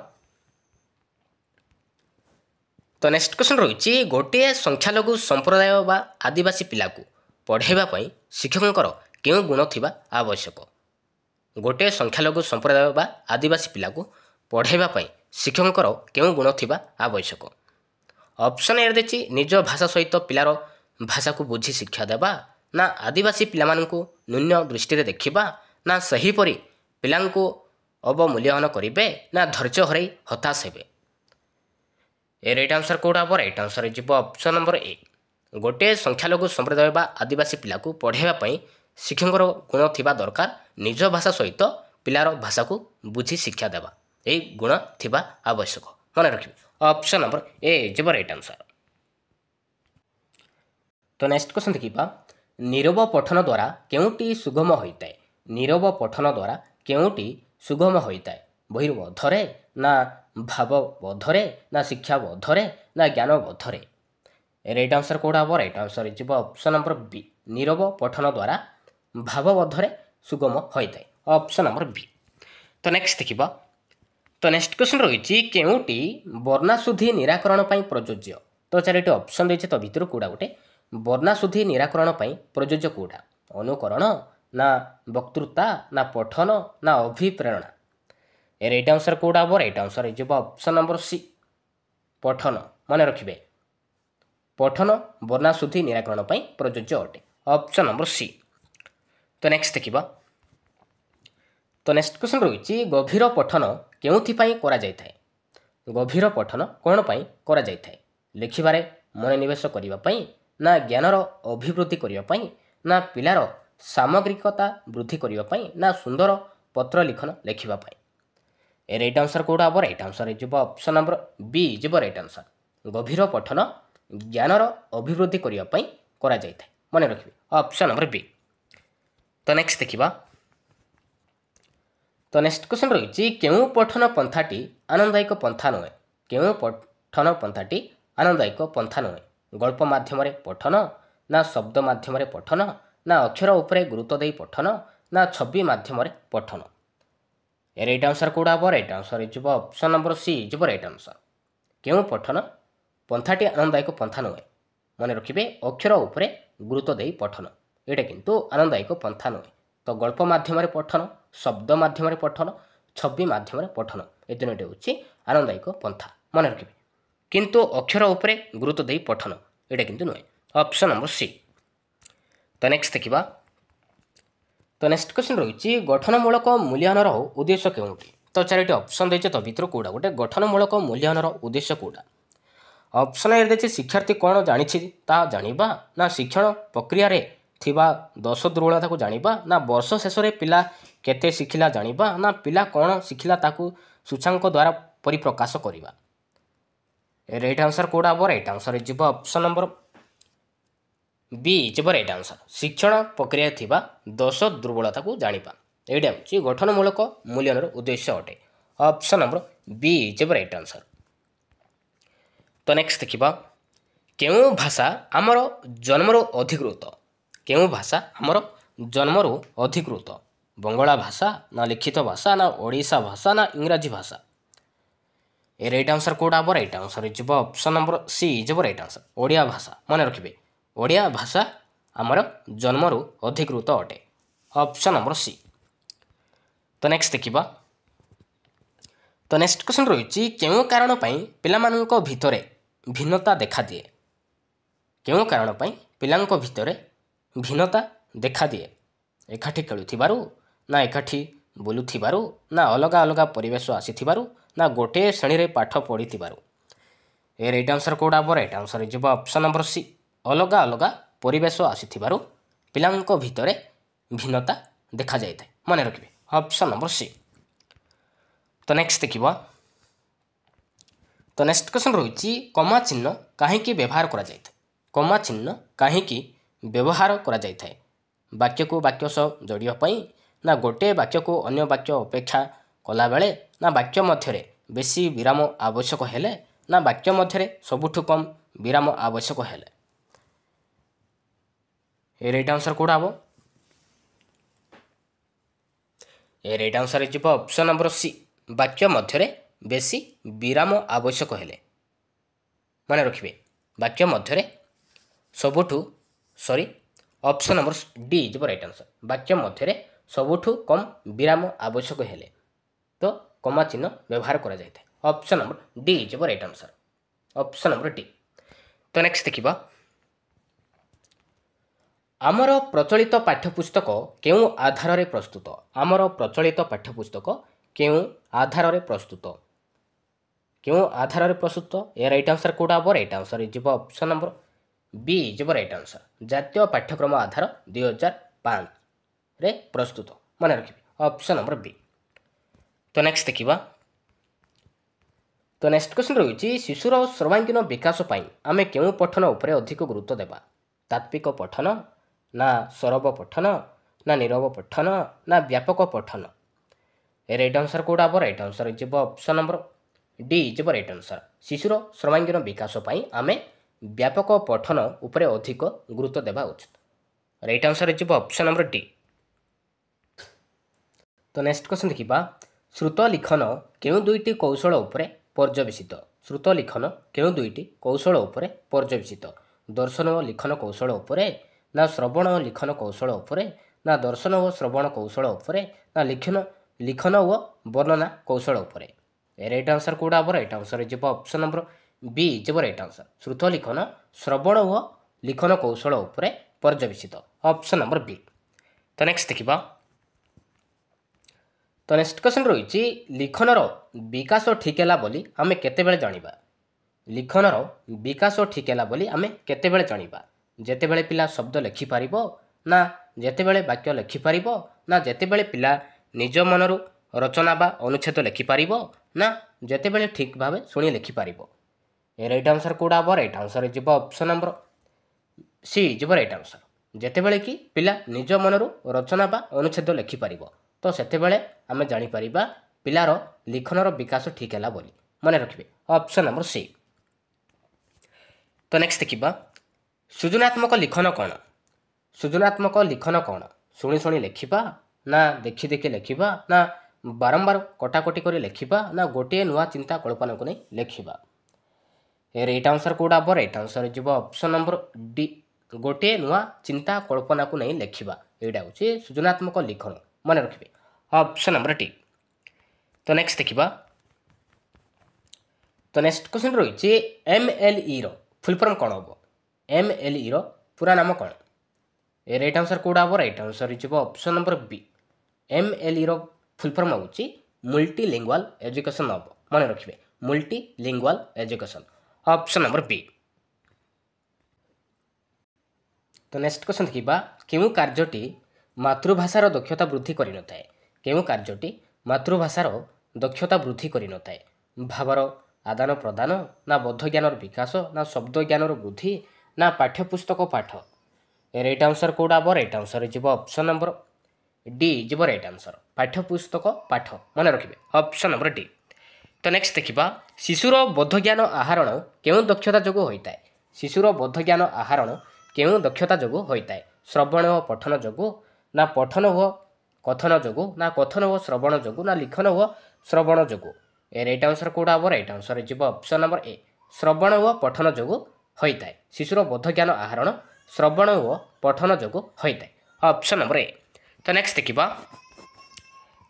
ତ ନେକ୍ସଟ କ୍ୱେଶ୍ଚନ୍ ରହିଛି ଗୋଟିଏ ସଂଖ୍ୟାଲଘୁ ସମ୍ପ୍ରଦାୟ ବା ଆଦିବାସୀ ପିଲାକୁ ପଢ଼ାଇବା ପାଇଁ ଶିକ୍ଷକଙ୍କର କେଉଁ ଗୁଣ ଥିବା ଆବଶ୍ୟକ? ଗୋଟିଏ ସଂଖ୍ୟାଲଘୁ ସମ୍ପ୍ରଦାୟ ବା ଆଦିବାସୀ ପିଲାକୁ ପଢ଼ାଇବା ପାଇଁ ଶିକ୍ଷକଙ୍କର କେଉଁ ଗୁଣ ଥିବା ଆବଶ୍ୟକ? ଅପସନ୍ ଏ ଦେଇଛି ନିଜ ଭାଷା ସହିତ ପିଲାର ଭାଷାକୁ ବୁଝି ଶିକ୍ଷା ଦେବା, ନା ଆଦିବାସୀ ପିଲାମାନଙ୍କୁ ନ୍ୟୁନ ଦୃଷ୍ଟିରେ ଦେଖିବା, ନା ସେହିପରି ପିଲାଙ୍କୁ ଅବମୂଲ୍ୟାୟନ କରିବେ, ନା ଧୈର୍ଯ୍ୟ ହରାଇ ହତାଶ ହେବେ? ଏ ରାଇଟ୍ ଆନ୍ସର୍ କେଉଁଟା ହେବ? ରାଇଟ୍ ଆନ୍ସର୍ ଯିବ ଅପସନ୍ ନମ୍ବର ଏ। ଗୋଟିଏ ସଂଖ୍ୟାଲଘୁ ସମ୍ପ୍ରଦାୟ ବା ଆଦିବାସୀ ପିଲାକୁ ପଢ଼ାଇବା ପାଇଁ ଶିକ୍ଷକଙ୍କର ଗୁଣ ଥିବା ଦରକାର ନିଜ ଭାଷା ସହିତ ପିଲାର ଭାଷାକୁ ବୁଝି ଶିକ୍ଷା ଦେବା। ଏହି ଗୁଣ ଥିବା ଆବଶ୍ୟକ, ମନେ ରଖିବେ। ଅପସନ୍ ନମ୍ବର ଏ ଯିବ ରାଇଟ୍ ଆନ୍ସର୍। ତ ନେକ୍ସଟ କ୍ୱେଶ୍ଚନ୍ ଦେଖିବା, ନୀରବ ପଠନ ଦ୍ୱାରା କେଉଁଟି ସୁଗମ ହୋଇଥାଏ? ନୀରବ ପଠନ ଦ୍ୱାରା କେଉଁଟି ସୁଗମ ହୋଇଥାଏ? ବହିର୍ବୋଧରେ, ନା ଭାବବୋଧରେ, ନା ଶିକ୍ଷାବୋଧରେ, ନା ଜ୍ଞାନବୋଧରେ? ରାଇଟ୍ ଆନ୍ସର୍ କେଉଁଟା ହେବ? ରାଇଟ୍ ଆନ୍ସର୍ ଯିବ ଅପସନ୍ ନମ୍ବର ବି। ନୀରବ ପଠନ ଦ୍ୱାରା ଭାବବୋଧରେ ସୁଗମ ହୋଇଥାଏ। ଅପସନ୍ ନମ୍ବର ବି। ତ ନେକ୍ସଟ ଦେଖିବା, ତ ନେକ୍ସଟ କ୍ୱେଶ୍ଚନ୍ ରହିଛି କେଉଁଟି ବର୍ଣ୍ଣାଶୁଦ୍ଧି ନିରାକରଣ ପାଇଁ ପ୍ରଯୁଜ୍ୟ? ତ ଚାରିଟି ଅପସନ୍ ଦେଇଛି, ତ ଭିତରୁ କେଉଁଟା ଗୋଟେ ବର୍ଣ୍ଣାଶୁଦ୍ଧି ନିରାକରଣ ପାଇଁ ପ୍ରଯୁଜ୍ୟ କେଉଁଟା? ଅନୁକରଣ, ନା ବକ୍ତୃତା, ନା ପଠନ, ନା ଅଭିପ୍ରେରଣା? ଏ ରାଇଟ୍ ଆନ୍ସର୍ କେଉଁଟା ହେବ? ରାଇଟ୍ ଆନ୍ସର୍ ଯିବ ଅପସନ୍ ନମ୍ବର ସି, ପଠନ। ମନେ ରଖିବେ, ପଠନ ବର୍ଣ୍ଣାଶୁଦ୍ଧି ନିରାକରଣ ପାଇଁ ପ୍ରଯୁଜ୍ୟ ଅଟେ। Option number C. ତ ନେକ୍ସଟ ଦେଖିବା, ତ ନେକ୍ସଟ କ୍ୱେଶ୍ଚନ୍ ରହିଛି ଗଭୀର ପଠନ କେଉଁଥିପାଇଁ କରାଯାଇଥାଏ? ଗଭୀର ପଠନ କ'ଣ ପାଇଁ କରାଯାଇଥାଏ? ଲେଖିବାରେ ମନୋନିବେଶ କରିବା ପାଇଁ, ନା ଜ୍ଞାନର ଅଭିବୃଦ୍ଧି କରିବା ପାଇଁ, ନା ପିଲାର ସାମଗ୍ରିକତା ବୃଦ୍ଧି କରିବା ପାଇଁ, ନା ସୁନ୍ଦର ପତ୍ର ଲିଖନ ଲେଖିବା ପାଇଁ? ଏ ରାଇଟ୍ ଆନ୍ସର୍ କେଉଁଟା ହେବ? ରାଇଟ୍ ଆନ୍ସର୍ ଯିବ ଅପସନ୍ ନମ୍ବର ବି ଯିବ ରାଇଟ୍ ଆନ୍ସର୍। ଗଭୀର ପଠନ ଜ୍ଞାନର ଅଭିବୃଦ୍ଧି କରିବା ପାଇଁ କରାଯାଇଥାଏ, ମନେ ରଖିବେ। ଅପସନ୍ ନମ୍ବର ବି। ତ ନେକ୍ସଟ ଦେଖିବା, ତ ନେକ୍ସଟ କ୍ୱେଶ୍ଚନ୍ ରହିଛି କେଉଁ ପଠନ ପନ୍ଥାଟି ଆନନ୍ଦଦାୟକ ପନ୍ଥା ନୁହେଁ? କେଉଁ ପଠନ ପନ୍ଥାଟି ଆନନ୍ଦଦାୟକ ପନ୍ଥା ନୁହେଁ? ଗଳ୍ପ ମାଧ୍ୟମରେ ପଠନ, ନା ଶବ୍ଦ ମାଧ୍ୟମରେ ପଠନ, ନା ଅକ୍ଷର ଉପରେ ଗୁରୁତ୍ୱ ଦେଇ ପଠନ, ନା ଛବି ମାଧ୍ୟମରେ ପଠନ? ଏ ରାଇଟ୍ ଆନ୍ସର୍ କେଉଁଟା ହେବ? ରାଇଟ୍ ଆନ୍ସର୍ ଯିବ ଅପସନ୍ ନମ୍ବର ସି ଯିବ ରାଇଟ୍ ଆନ୍ସର୍। କେଉଁ ପଠନ ପନ୍ଥାଟି ଆନନ୍ଦଦାୟକ ପନ୍ଥା ନୁହେଁ? ମନେ ରଖିବେ, ଅକ୍ଷର ଉପରେ ଗୁରୁତ୍ୱ ଦେଇ ପଠନ, ଏଇଟା କିନ୍ତୁ ଆନନ୍ଦଦାୟକ ପନ୍ଥା ନୁହେଁ। ତ ଗଳ୍ପ ମାଧ୍ୟମରେ ପଠନ, ଶବ୍ଦ ମାଧ୍ୟମରେ ପଠନ, ଛବି ମାଧ୍ୟମରେ ପଠନ, ଏ ତିନୋଟି ହେଉଛି ଆନନ୍ଦଦାୟକ ପନ୍ଥା, ମନେ ରଖିବେ। କିନ୍ତୁ ଅକ୍ଷର ଉପରେ ଗୁରୁତ୍ୱ ଦେଇ ପଠନ, ଏଇଟା କିନ୍ତୁ ନୁହେଁ। Option number C. ତ ନେକ୍ସଟ ଦେଖିବା, ତ ନେକ୍ସଟ କ୍ୱେଶ୍ଚନ୍ ରହିଛି ଗଠନମୂଳକ ମୂଲ୍ୟାୟନର ଉଦ୍ଦେଶ୍ୟ କେଉଁଠି? ତ ଚାରିଟି ଅପସନ୍ ଦେଇছে, ତ ଭିତରୁ କେଉଁଟା ଗୋଟେ ଗଠନମୂଳକ ମୂଲ୍ୟାୟନର ଉଦ୍ଦେଶ୍ୟ କେଉଁଟା? ଅପସନ୍ ଏ ଦେଇଛି ଶିକ୍ଷାର୍ଥୀ କ'ଣ ଜାଣିଛି ତାହା ଜାଣିବା, ନା ଶିକ୍ଷଣ ପ୍ରକ୍ରିୟାରେ ଥିବା ଦୋଷ ଦୁର୍ବଳତାକୁ ଜାଣିବା, ନା ବର୍ଷ ଶେଷରେ ପିଲା କେତେ ଶିଖିଲା ଜାଣିବା, ନା ପିଲା କ'ଣ ଶିଖିଲା ତାକୁ ସୂଚାଙ୍କ ଦ୍ୱାରା ପରିପ୍ରକାଶ କରିବା? ରାଇଟ୍ ଆନ୍ସର୍ କେଉଁଟା ହେବ? ରାଇଟ୍ ଆନ୍ସର୍ ଯିବ ଅପସନ୍ ନମ୍ବର ବି ଯିବ ରାଇଟ୍ ଆନ୍ସର୍। ଶିକ୍ଷଣ ପ୍ରକ୍ରିୟାରେ ଥିବା ଦୋଷ ଦୁର୍ବଳତାକୁ ଜାଣିବା, ଏଇଟା ହେଉଛି ଗଠନମୂଳକ ମୂଲ୍ୟାୟନର ଉଦ୍ଦେଶ୍ୟ ଅଟେ। ଅପସନ୍ ନମ୍ବର ବି ଯିବ ରାଇଟ୍ ଆନ୍ସର୍। ତ ନେକ୍ସଟ ଦେଖିବା, କେଉଁ ଭାଷା ଆମର ଜନ୍ମରୁ ଅଧିକୃତ? କେଉଁ ଭାଷା ଆମର ଜନ୍ମରୁ ଅଧିକୃତ? ବଙ୍ଗଳା ଭାଷା, ନା ଲିଖିତ ଭାଷା, ନା ଓଡ଼ିଶା ଭାଷା, ନା ଇଂରାଜୀ ଭାଷା? ଏ ରାଇଟ୍ ଆନ୍ସର୍ କେଉଁଟା ହେବ? ରାଇଟ୍ ଆନ୍ସର୍ ଯିବ ଅପସନ୍ ନମ୍ବର ସି ଯିବ ରାଇଟ୍ ଆନ୍ସର୍। ଓଡ଼ିଆ ଭାଷା, ମନେ ରଖିବେ, ଓଡ଼ିଆ ଭାଷା ଆମର ଜନ୍ମରୁ ଅଧିକୃତ ଅଟେ। Option number C. ତ ନେକ୍ସଟ ଦେଖିବା, ତ ନେକ୍ସଟ କ୍ୱେଶ୍ଚନ୍ ରହିଛି କେଉଁ କାରଣ ପାଇଁ ପିଲାମାନଙ୍କ ଭିତରେ ଭିନ୍ନତା ଦେଖାଦିଏ? କେଉଁ କାରଣ ପାଇଁ ପିଲାଙ୍କ ଭିତରେ ଭିନ୍ନତା ଦେଖାଦିଏ? ଏକାଠି ଖେଳୁଥିବାରୁ, ନା ଏକାଠି ବୁଲୁଥିବାରୁ, ନା ଅଲଗା ଅଲଗା ପରିବେଶ ଆସିଥିବାରୁ, ନା ଗୋଟିଏ ଶ୍ରେଣୀରେ ପାଠ ପଢ଼ିଥିବାରୁ? ଏ ରାଇଟ୍ ଆନ୍ସର୍ କେଉଁଟା ହେବ? ରାଇଟ୍ ଆନ୍ସର୍ ଯିବ ଅପସନ୍ ନମ୍ବର ସି। ଅଲଗା ଅଲଗା ପରିବେଶ ଆସିଥିବାରୁ ପିଲାଙ୍କ ଭିତରେ ଭିନ୍ନତା ଦେଖାଯାଇଥାଏ, ମନେ ରଖିବେ। Option number C. ତ ନେକ୍ସଟ ଦେଖିବା, ତ ନେକ୍ସଟ କ୍ୱେଶ୍ଚନ୍ ରହିଛି କମା ଚିହ୍ନ କାହିଁକି ବ୍ୟବହାର କରାଯାଇଥାଏ? କମା ଚିହ୍ନ କାହିଁକି ବ୍ୟବହାର କରାଯାଇଥାଏ? ବାକ୍ୟକୁ ବାକ୍ୟ ସହ ଯୋଡ଼ିବା ପାଇଁ, ନା ଗୋଟିଏ ବାକ୍ୟକୁ ଅନ୍ୟ ବାକ୍ୟ ଅପେକ୍ଷା କଲାବେଳେ, ନା ବାକ୍ୟ ମଧ୍ୟରେ ବେଶୀ ବିରାମ ଆବଶ୍ୟକ ହେଲେ, ନା ବାକ୍ୟ ମଧ୍ୟରେ ସବୁଠୁ କମ୍ ବିରାମ ଆବଶ୍ୟକ ହେଲେ? ଏ ରାଇଟ୍ ଆନ୍ସର୍ କେଉଁଟା ହେବ? ଏ ରାଇଟ୍ ଆନ୍ସର୍ ଯିବ ଅପସନ୍ ନମ୍ବର ସି, ବାକ୍ୟ ମଧ୍ୟରେ ବେଶୀ ବିରାମ ଆବଶ୍ୟକ ହେଲେ, ମନେ ରଖିବେ। ବାକ୍ୟ ମଧ୍ୟରେ ସବୁଠୁ ଅପସନ୍ ନମ୍ବର ଡି ଯିବ ରାଇଟ୍ ଆନ୍ସର୍। ବାକ୍ୟ ମଧ୍ୟରେ ସବୁଠୁ କମ୍ ବିରାମ ଆବଶ୍ୟକ ହେଲେ ତ କମା ଚିହ୍ନ ବ୍ୟବହାର କରାଯାଇଥାଏ। Option number D is right answer option number D. तो नेक्स्ट देखिबा आमर प्रचलित पाठ्यपुस्तक केउं आधार रे प्रस्तुत आमर प्रचलित पाठ्यपुस्तक केउं आधार रे प्रस्तुत क्यों आधार रे प्रस्तुत ए राइट आंसर कोडा हम right answer is option number B is right answer जातीय पाठ्यक्रम आधार 2005 रे प्रस्तुत मन रखिए ऑप्शन नंबर बी। तो नेक्स्ट देखिबा तो नेक्स्ट क्वेश्चन रही शिशुर सर्वांगीन विकास पाई आमे केउं पठन उपरे अधिक गुरुत्व देबा तात्विक पठन ना सरब पठन ना नीरव पठन ना व्यापक पठन ए राइट आंसर कोडा हम right answer is option number D is right answer शिशुर सर्वांगीन विकास पाई आमे व्यापक पठन उपरे अधिक गुरुत्व देबा उचित right answer is option number D. तो नेक्स्ट क्वेश्चन देखिबा श्रुत लिखन केउ दुईटी कौशल उपरे पर्यवेसित श्रुत लिखन केउ दुईटी कौशल उपरे पर्यवेसित दर्शन व लिखन कौशल उपरे ना श्रवण व लिखन कौशल उपरे ना दर्शन व श्रवण कौशल उपरे ना लिखन व वर्णना कौशल उपरे राइट आंसर कोडा हम right answer is option number B is right answer श्रुत लिखन श्रवण व लिखन कौशल उपरे पर्यवेसित ऑप्शन नंबर बी। तो नेक्स्ट देखिबा तो नेक्स्ट क्वेश्चन रही लिखनर विकास ठीक है बोली आमे केतेबेले जानिबा लिखनर विकास ठीक है बोली आमे केतेबेले जानिबा जेतेबेले पिला शब्द लिखि पारिबो ना जेतेबेले वाक्य लिखि पारिबो ना जेतेबेले पिला निज मनरु रचना बा अनुच्छेद लिखि पारिबो ना जेतेबेले ठीक भावे शुणी लिखि पारिबो ए राइट आंसर कोडा हम right answer is option number C is right answer जेतेबेले कि पिला निज मनरु रचना बा अनुच्छेद लिखि पारिबो तो सेतेबेले आमे जानि परिबा पिलार लिखनर विकास ठीक है बोली मन रखिए ऑप्शन नंबर सी। तो नेक्स्ट देखिबा सृजनात्मक लिखन कौन सृजनात्मक लिखन कौन शुणी शुणी लिखिबा ना देखि देखि लिखिबा ना बारंबार कटाकटी कर लिखिबा ना गोटे नुआ चिंता कल्पना को नहीं लिखिबा ए राइट आंसर कोडा हम right answer is option number D गोटे नुआ चिंता कल्पना को नहीं लिखिबा एटा होची सृजनात्मक लिखन मन रखिए ऑप्शन नंबर डी। तो नेक्स्ट देखिबा तो नेक्स्ट क्वेश्चन रही MLE रो फुल फॉर्म कौन हम MLE रो पूरा नाम कौन ए राइट आंसर कोडा हम right answer is option number B MLE रो फुल फॉर्म होची मल्टीलिंगुअल एजुकेशन हम मन रखिए multilingual education option number B. तो नेक्स्ट क्वेश्चन देखिबा केउ कार्यटी मातृभाषार दक्षता वृद्धि करि नथाय केउ कार्यटी मातृभाषार दक्षता वृद्धि करि नथाय भावर आदान प्रदान ना बोध ज्ञानर विकास ना शब्द ज्ञानर वृद्धि ना पाठ्यपुस्तक पाठ ए राइट आंसर कोडा हम right answer is option number D is right answer पाठ्यपुस्तक पाठ मन रखिए ऑप्शन नंबर डी। तो नेक्स्ट देखिबा शिशुर बोध ज्ञान आहरण केउ दक्षता जोगु होइताय शिशुर बोध ज्ञान आहरण केउ दक्षता जोगु होइताय श्रवण व पठन जोगु ना पठन व कथन जोगु ना कथन व श्रवण जोगु ना लिखन व श्रवण जोगु ए राइट आंसर कोडा हम right answer is option number A श्रवण व पठन जोगु होइताय शिशुर बोध ज्ञान आहरण श्रवण व पठन जोगु होइताय ऑप्शन नंबर ए। तो नेक्स्ट देखिबा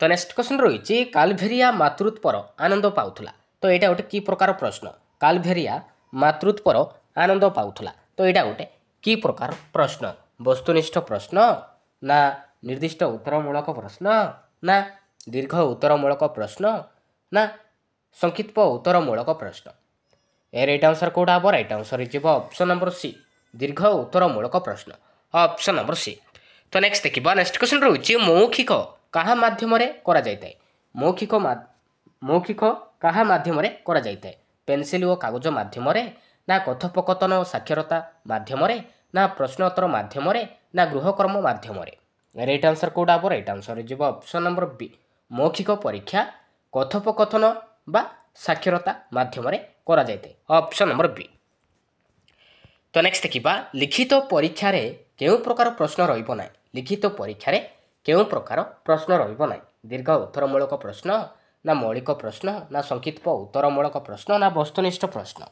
तो नेक्स्ट क्वेश्चन रही कालभेरिया मातृत्वर आनंद पाउथला तो यहाँ गोटे कि प्रकार प्रश्न कालभेरिया मातृत्वर आनंद पाउथला तो यहाँ गोटे कि प्रकार प्रश्न वस्तुनिष्ठ प्रश्न ना निर्दिष्ट उत्तरमूलक प्रश्न ना दीर्घ उत्तरमूलक प्रश्न ना संक्षिप्त उत्तरमूलक प्रश्न ए राइट आंसर कोडा हम right answer is option number C दीर्घ उत्तरमूलक प्रश्न ऑप्शन नंबर सी। तो नेक्स्ट देखिबा नेक्स्ट क्वेश्चन रही मौखिक कहा माध्यम करा जायताय मौखिक कहा माध्यम करा जायताय पेंसिल और कागज माध्यम ना कथोपकथन और साक्षरता माध्यम ना प्रश्नोत्तर माध्यम ना गृहकर्म माध्यम राइट आंसर कोडा हम right answer is option number B मौखिक परीक्षा कथोपकथन बा साक्षरता माध्यम करा जायताय ऑप्शन नंबर बी। तो नेक्स्ट देखिबा लिखित परीक्षा रे केउ प्रकार प्रश्न रहिबो नै लिखित परीक्षा रे केउ प्रकार प्रश्न रहिबो नै दीर्घ उत्तरमूलक प्रश्न ना मौलिक प्रश्न ना संक्षिप्त उत्तरमूलक प्रश्न ना वस्तुनिष्ठ प्रश्न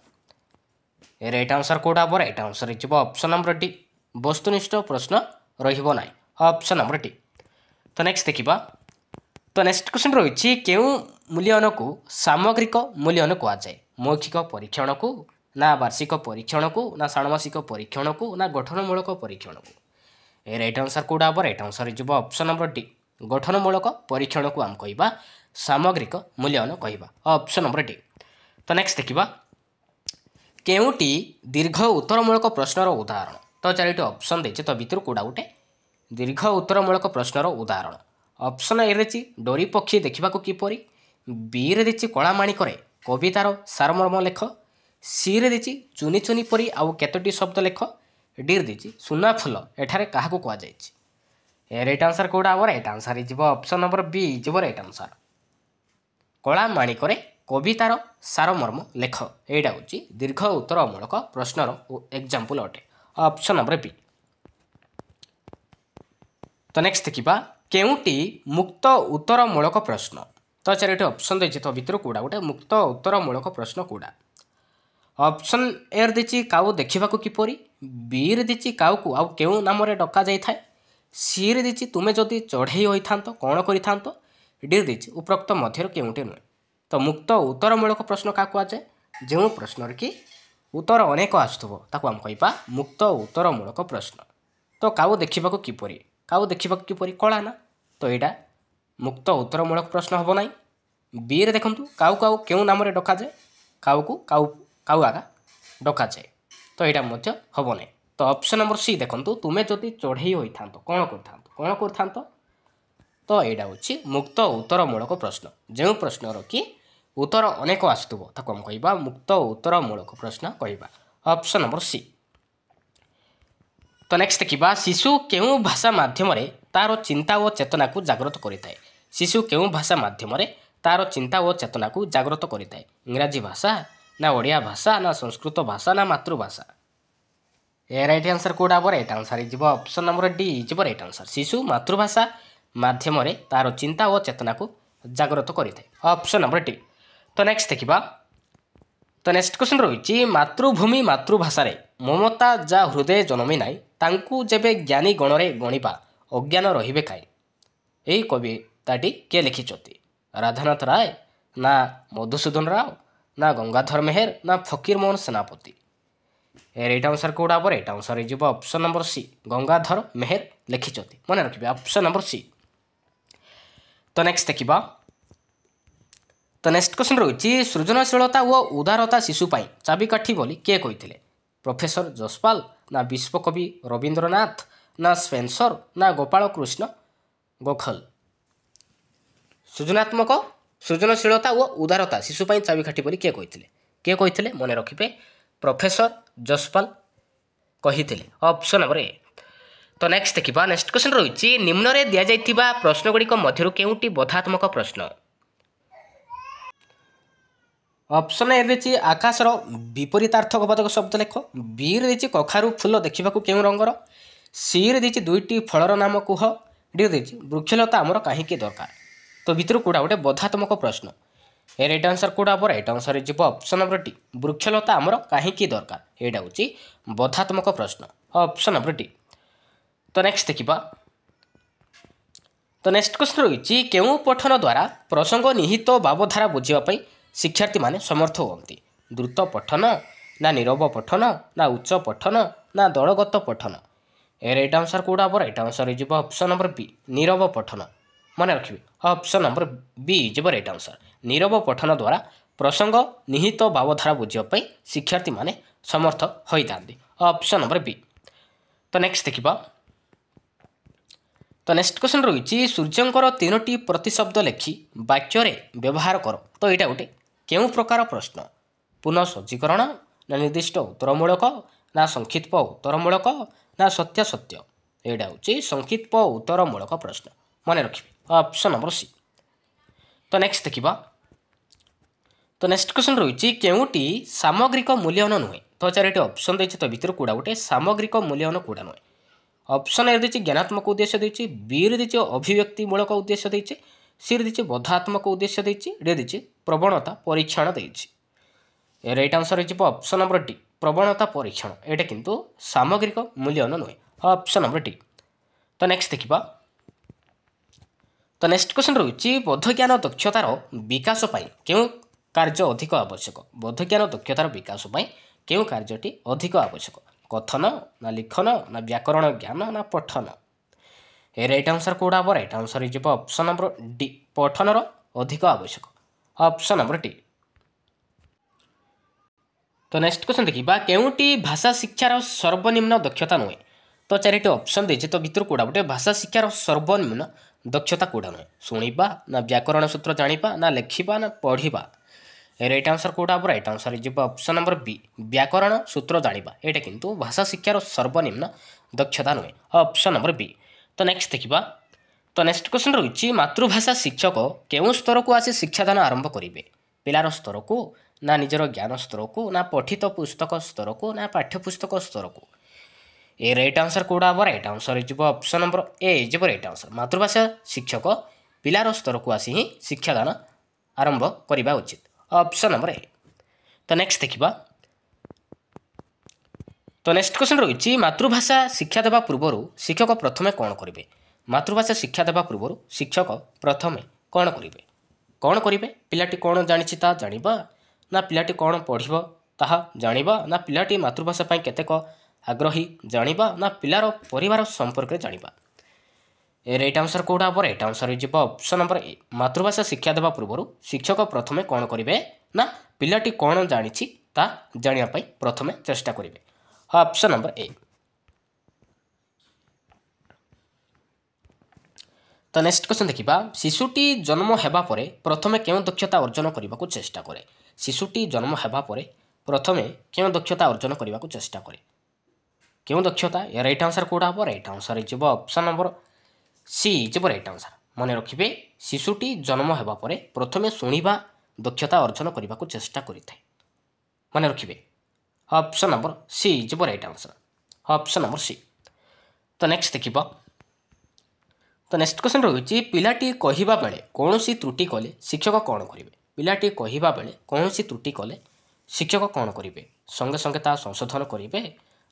ए राइट आंसर कोडा हम right answer is option number D वस्तुनिष्ठ प्रश्न रहिबो नै ऑप्शन नंबर डी। तो नेक्स्ट देखिबा तो नेक्स्ट क्वेश्चन रही केउ मूल्यांकन को सामग्रिक मूल्यांकन कहुए मौखिक परीक्षण को ना वार्षिक परीक्षण को ना षाण्मासिक परीक्षण को ना गठनमूलक परीक्षण को ए राइट आंसर कौटा हम राइट आंसर हो ऑप्शन नंबर डी गठनमूलक परीक्षण को आम कह सामग्रिक मूल्यांकन कह ऑप्शन नंबर डी। तो नेक्स्ट देखा केउटी दीर्घ उत्तरमूलक प्रश्नर उदाहरण तो चार ऑप्शन देचे तो भितर कौटा गोटे दीर्घ उत्तरमूलक प्रश्नर उदाहरण ऑप्शन ए रे डोरी पक्षी देखा किपरि बी रे देची कलामाणिक कवितार सारमर्म लेख सी रे देची चुनी चुनी परी आउ केतोटी शब्द लेख डी रे देची सुना फुल एठारे काहाकू कुआ जायछि ए राइट आंसर कौटा हम राइट आंसर हो ऑप्शन नंबर बी हो राइट आंसर कलामाणिक कवितार सारमर्म लेख एटा हूँ दीर्घ उत्तरमूलक प्रश्नर एग्जाम्पल अटे ऑप्शन नंबर बी। तो नेक्स्ट देखा केउटी मुक्त उत्तरमूलक प्रश्न तो चार ऑप्शन देछि तो भितर कौटा गोटे मुक्त उत्तरमूलक प्रश्न कौटा ऑप्शन ए देछि काउ देखा किपरि बी रे देछि काउ को आउ केउ नाम डका जाए सी रे देछि तुमे जदि चढ़ई होइथांत कौन करिथांत डी रे देछि उपरोक्त मध्य केउटे नुहे तो मुक्त उत्तरमूलक प्रश्न क्या कहुए जो प्रश्न कि उत्तर अनेक आसुव ताको आम कहवा मुक्त उत्तरमूलक प्रश्न तो काउ देखा किपरि काउ देखा किपरि कला ना तो यहाँ मुक्त उत्तरमूलक प्रश्न हम ना बी रे देखु काउ काउ केउ नाम डका जाए काउ को काउ काउ आगा डका जाए तो यहाँ हम ना तो ऑप्शन नंबर सी देखु तुम्हें जदि चढ़ई होता कौन कर तो यहाँ हूँ मुक्त उत्तरमूलक प्रश्न जो प्रश्नर कि उत्तर अनेक आसुव ताको हम कहवा मुक्त उत्तरमूलक प्रश्न कहवा ऑप्शन नंबर सी। तो नेक्स्ट देखा शिशु केउ भाषा माध्यम तार चिंता और चेतना को जागृत करें शिशु केउ भाषा माध्यम तार चिंता और चेतना को जागृत करें इंग्राजी भाषा ना ओडिया भाषा ना संस्कृत भाषा ना मातृभाषा ए राइट आंसर कौटा हम राइट आंसर हो ऑप्शन नंबर डी हो राइट आंसर शिशु मातृभाषा माध्यम तार चिंता और चेतना को जागृत करें ऑप्शन नंबर डी। तो नेक्स्ट देखा तो नेक्स्ट क्वेश्चन रही मातृभूमि मातृभाषा ममता जा हृदय जन्मी नाई तांकु जेबे ज्ञानी गणरे गणिबा अज्ञान रहिबे काई यही कविताटी किए लिखिछति राधानाथ राय ना मधुसूदन राव ना गंगाधर मेहर ना फकीर मोहन सेनापति ए राइट आंसर कौटा हम राइट आंसर हो ऑप्शन नंबर सी गंगाधर मेहर लिखिछति मन रखिबे ऑप्शन नंबर सी। तो नेक्स्ट देखा तो नेक्स्ट क्वेश्चन रही सृजनशीलता और उदारता शिशुपाई चाबिकाठी बोली किए कही प्रोफेसर जसपाल ना विश्वकवि रवींद्रनाथ ना स्पेंसर ना गोपाल कृष्ण गोखल सृजनात्मक सृजनशीलता और उदारता शिशुपाई चाबिकाठी बोली किए कही मन रखिए प्रोफेसर जसपाल कही ऑप्शन नंबर ए। तो नेक्स्ट देखा नेक्स्ट क्वेश्चन रही निम्न रे दिया जाइतिबा प्रश्नगुड़िक मध्यरु केउटी बोधात्मक प्रश्न ऑप्शन ए रही आकाशर विपरीतार्थकवाचक शब्द लेख बी रही कखारू फूल देखा केउं रंगर सी रही दुईटी फलर नाम कुह डी रही वृक्षलता आमर कहीं दरकार तो भितर कौटा गोटे बोधात्मक प्रश्न ए राइट आंसर कौटा हम राइट आंसर हो ऑप्शन नंबर डी वृक्षलता आमर कहीं दरकार यहाँ हूँ बोधात्मक प्रश्न ऑप्शन नंबर डी। तो नेक्स्ट देखा तो नेक्स्ट क्वेश्चन रही केउं पठन द्वारा प्रसंग निहित भावधारा बुझापी शिक्षार्थी माने समर्थ होती द्रुत पठन ना नीरव पठन ना उच्च पठन ना दलगत पठन ए राइट आंसर कौटा हम राइट आंसर हो ऑप्शन नंबर बी नीरव पठन मन रखिए ऑप्शन नंबर बी हो राइट आंसर नीरव पठन द्वारा प्रसंग निहित भावधारा बुझापी शिक्षार्थी माने समर्थ होता ऑप्शन नंबर बी। तो नेक्स्ट देखा तो नेक्स्ट क्वेश्चन रही सूर्यंकर 3टी प्रतिशब्द लेखि वाक्य व्यवहार कर तो यहाँ गोटे केउं प्रकार प्रश्न पुनः सज्जीकरण ना निर्दिष्ट उत्तरमूलक ना संक्षिप्त उत्तरमूलक ना सत्य सत्य यहाँ हूँ संक्षिप्त उत्तरमूलक प्रश्न मन रखिए ऑप्शन नंबर सी। तो नेक्स्ट देखा तो नेक्स्ट क्वेश्चन रही केउटी सामग्रिक मूल्यांकन नुहे तो चार ऑप्शन देती तो भितर कौटा गोटे सामग्रिक मूल्यांकन कौटा नुहे ऑप्शन ए देती ज्ञानात्मक उद्देश्य देती बी देती अभिव्यक्तिमूलक उद्देश्य देती सी देती बोधात्मक उद्देश्य देती डी देती प्रवणता परीक्षण देती ए राइट आंसर हो ऑप्शन नंबर डी प्रवणता परीक्षण एटा किंतु सामग्रिक मूल्यांकन नुहे ऑप्शन नंबर डी। तो नेक्स्ट देखा तो नेक्स्ट क्वेश्चन रही बोधज्ञान दक्षतार विकास क्यों कार्य अधिक आवश्यक बोधज्ञान दक्षतार विकास क्यों कार्यटी अधिक आवश्यक कथन ना लिखन ना व्याकरण ज्ञान ना पठन ए राइट आंसर कौड़ा हम राइट आंसर हो ऑप्शन नंबर डी पठनर अधिक आवश्यक ऑप्शन नंबर डी। तो नेक्स्ट क्वेश्चन देखिए केउटी भाषा शिक्षार सर्वनिम्न दक्षता नुहे तो चारिटी ऑप्शन देजे तो भितर कौड़ा गोटे भाषा शिक्षार सर्वनिम्न दक्षता कौड़ा नुहे शुणा ना व्याकरण सूत्र जाना ना लेखा ना पढ़ा राइट आंसर कौड़ा हम राइट आंसर हो ऑप्शन नंबर बी व्याकरण सूत्र जाना यहाँ किंतु भाषा शिक्षार सर्वनिम्न दक्षता नुहे ऑप्शन नंबर बी। तो नेक्स्ट देखा तो नेक्स्ट क्वेश्चन रही मातृभाषा शिक्षक केउं स्तर को आसी शिक्षादान आरंभ करेंगे पिलार स्तर को ना निजर ज्ञान स्तर को ना पठित पुस्तक स्तर को ना पाठ्यपुस्तक स्तर को ए राइट आंसर कौड़ा हम राइट आंसर हो ऑप्शन नंबर ए जो राइट आंसर मातृभाषा शिक्षक पिलार स्तर को आसी ही शिक्षादान आरंभ करने उचित ऑप्शन नंबर ए। तो नेक्स्ट देखा तो नेक्स्ट क्वेश्चन रही मातृभाषा शिक्षा देवा पूर्व शिक्षक प्रथमे कौन करेंगे मातृभाषा शिक्षा देवा पूर्व शिक्षक प्रथमे कौन करेंगे पिलाटी कौन जानी जाना ना पिलाटी कौन पढ़ ताहा जाना ना पिलाटी मातृभाषा केतेक आग्रही जाना ना पिलार परिवार संपर्क जाना ए राइट आंसर कौड़ा हम राइट आंसर हो ऑप्शन नंबर ए मातृभाषा शिक्षा देवा पूर्व शिक्षक प्रथमे कौन करेंगे ना पिलाटी कौन जानी जानापी प्रथमे चेष्टा करेंगे ऑप्शन नंबर ए। तो नेक्स्ट क्वेश्चन देखा शिशुटी जन्म होगा पर प्रथमे क्यों दक्षता अर्जन करने को चेष्टा करे शिशुटी जन्म होगा पर प्रथमे क्यों दक्षता अर्जन करने को चेष्टा करे क्यों दक्षता या राइट आंसर कौड़ा हम राइट आंसर हो ऑप्शन नंबर सी जो राइट आंसर मन रखिए शिशुटी जन्म होगा पर प्रथमे शुणा दक्षता अर्जन करने को चेष्टा करें मन रखिए ऑप्शन नंबर सी जो right answer option number C. तो नेक्स्ट देखा तो नेक्स्ट क्वेश्चन रही पिलाटी कहवा बेले कौन सी त्रुटि कले शिक्षक कौन करेंगे पिलाटी कहवा बेले कौन सी त्रुटि कले शिक्षक कौन करेंगे संगे संगे ता संशोधन करेंगे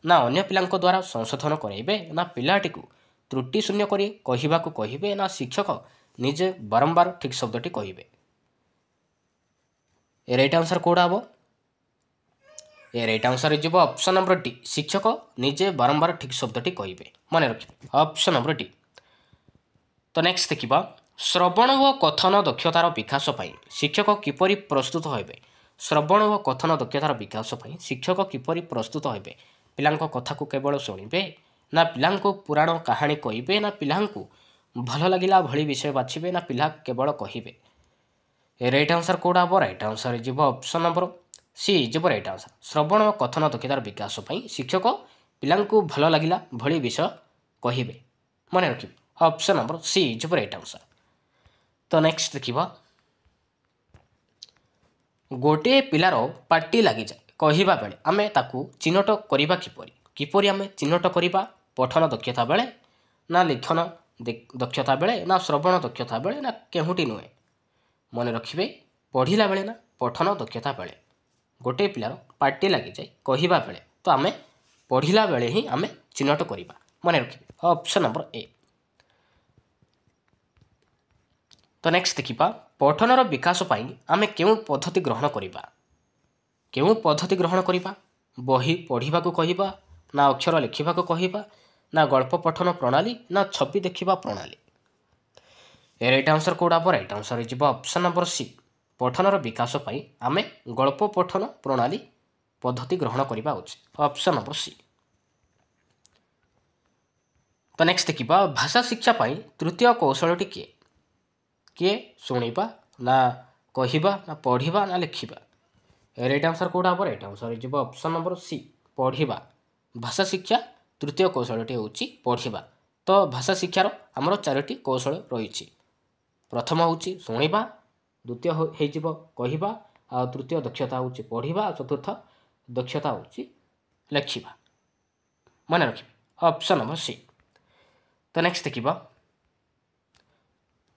ना अन्य पिला द्वारा संशोधन करेंगे ना पिलाटी को त्रुटि शून्य कर कहवाक कहे ना शिक्षक निजे बारंबार ठीक शब्दटी कहे ए राइट आंसर कौड़ा हम ए राइट आंसर हो ऑप्शन नंबर डी शिक्षक निजे बारंबार ठीक शब्दटी कहे मन रखिए ऑप्शन नंबर डी। तो नेक्स्ट देखा श्रवण व कथन दक्षतार विकास शिक्षक किपरि प्रस्तुत होबे श्रवण व कथन दक्षतार विकास शिक्षक किपरि प्रस्तुत होबे पिला कथा को केवल शुणिबे ना पिला पुराण कहानी कहे ना पिला भल लगिला भली विषय बाछिबे ना पिला केवल कहे राइट आंसर कौड़ा हम राइट आंसर हो ऑप्शन नंबर सी जो राइट आंसर श्रवण और कथन दक्षतार विकास शिक्षक पिला भल लगिला भली विषय कहे मन रखिए ऑप्शन नंबर सी जो राइट आंसर। तो नेक्स्ट देखा गोटे पिलार पार्टी लगी जाए कहवा बेले आमे ताकू चिन्हट करवा किपरि आमे चिन्हट करवा पठन दक्षता बेले ना लिखन दक्षता बेले ना श्रवण दक्षता बेले ना केहुटी नुहे मन रखिए पढ़ला बेले ना पठन दक्षता बेले गोटे पिलार पार्टी लगी जाए कहवा बेले तो आमे पढ़ला बेले ही आमे चिन्हट करवा मन रखिए ऑप्शन नंबर ए। तो नेक्स्ट देखा पठनर विकास आमे केउं पद्धति ग्रहण करवा केउं पद्धति ग्रहण करवा बही पढ़ा कहवा ना अक्षर लिखा कहवा ना गल्प पठन प्रणाली ना छवि देखा प्रणाली ए राइट आंसर कौड़ा हम राइट आंसर हो ऑप्शन नंबर सी पठनर विकास आमे गल्प पठन प्रणाली पद्धति ग्रहण करवा उचित ऑप्शन नंबर सी। तो नेक्स्ट देखा भाषा शिक्षा तृतीय कौशलटी किए किए शुणा ना कहवा ना पढ़ा ना लिखा राइट आंसर कौड़ा हम राइट आंसर हो ऑप्शन नंबर सी पढ़ा भाषा शिक्षा तृतीय कौशलटी हूँ पढ़ा। तो भाषा शिक्षार आमर चारोटी कौशल रही प्रथम हूँ शुणा द्वितीय हो कहवा आ तृतीय दक्षता हूँ पढ़ा चतुर्थ दक्षता हूँ लिखा मन रखिए ऑप्शन नंबर सी। तो नेक्स्ट देखा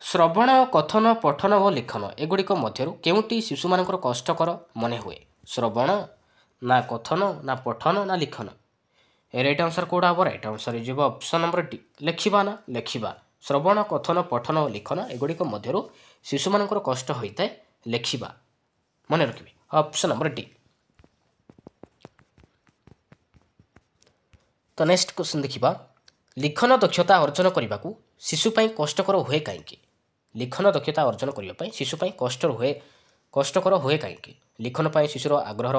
श्रवण कथन पठन और लिखन एगुड़िक मध्य केउटी शिशु मानकर कष्टकर मन हुए श्रवण ना कथन ना पठन ना लिखन राइट आंसर कौड़ा हम राइट आंसर हो ऑप्शन नंबर डी लिखा ना लिखा ଶ୍ରବଣ କଥନ ପଠନ ଓ ଲିଖନ ଏଗୁଡ଼ିକ ମଧ୍ୟରୁ ଶିଶୁମାନଙ୍କର କଷ୍ଟ ହୋଇଥାଏ ଲେଖିବା। ମନେ ରଖିବେ ଅପସନ୍ ନମ୍ବର ଡି। ତ ନେକ୍ସଟ କ୍ୱେଶ୍ଚନ୍ ଦେଖିବା, ଲିଖନ ଦକ୍ଷତା ଅର୍ଜନ କରିବାକୁ ଶିଶୁ ପାଇଁ କଷ୍ଟକର ହୁଏ କାହିଁକି? ଲିଖନ ଦକ୍ଷତା ଅର୍ଜନ କରିବା ପାଇଁ ଶିଶୁ ପାଇଁ କଷ୍ଟକର ହୁଏ କାହିଁକି? ଲିଖନ ପାଇଁ ଶିଶୁର ଆଗ୍ରହର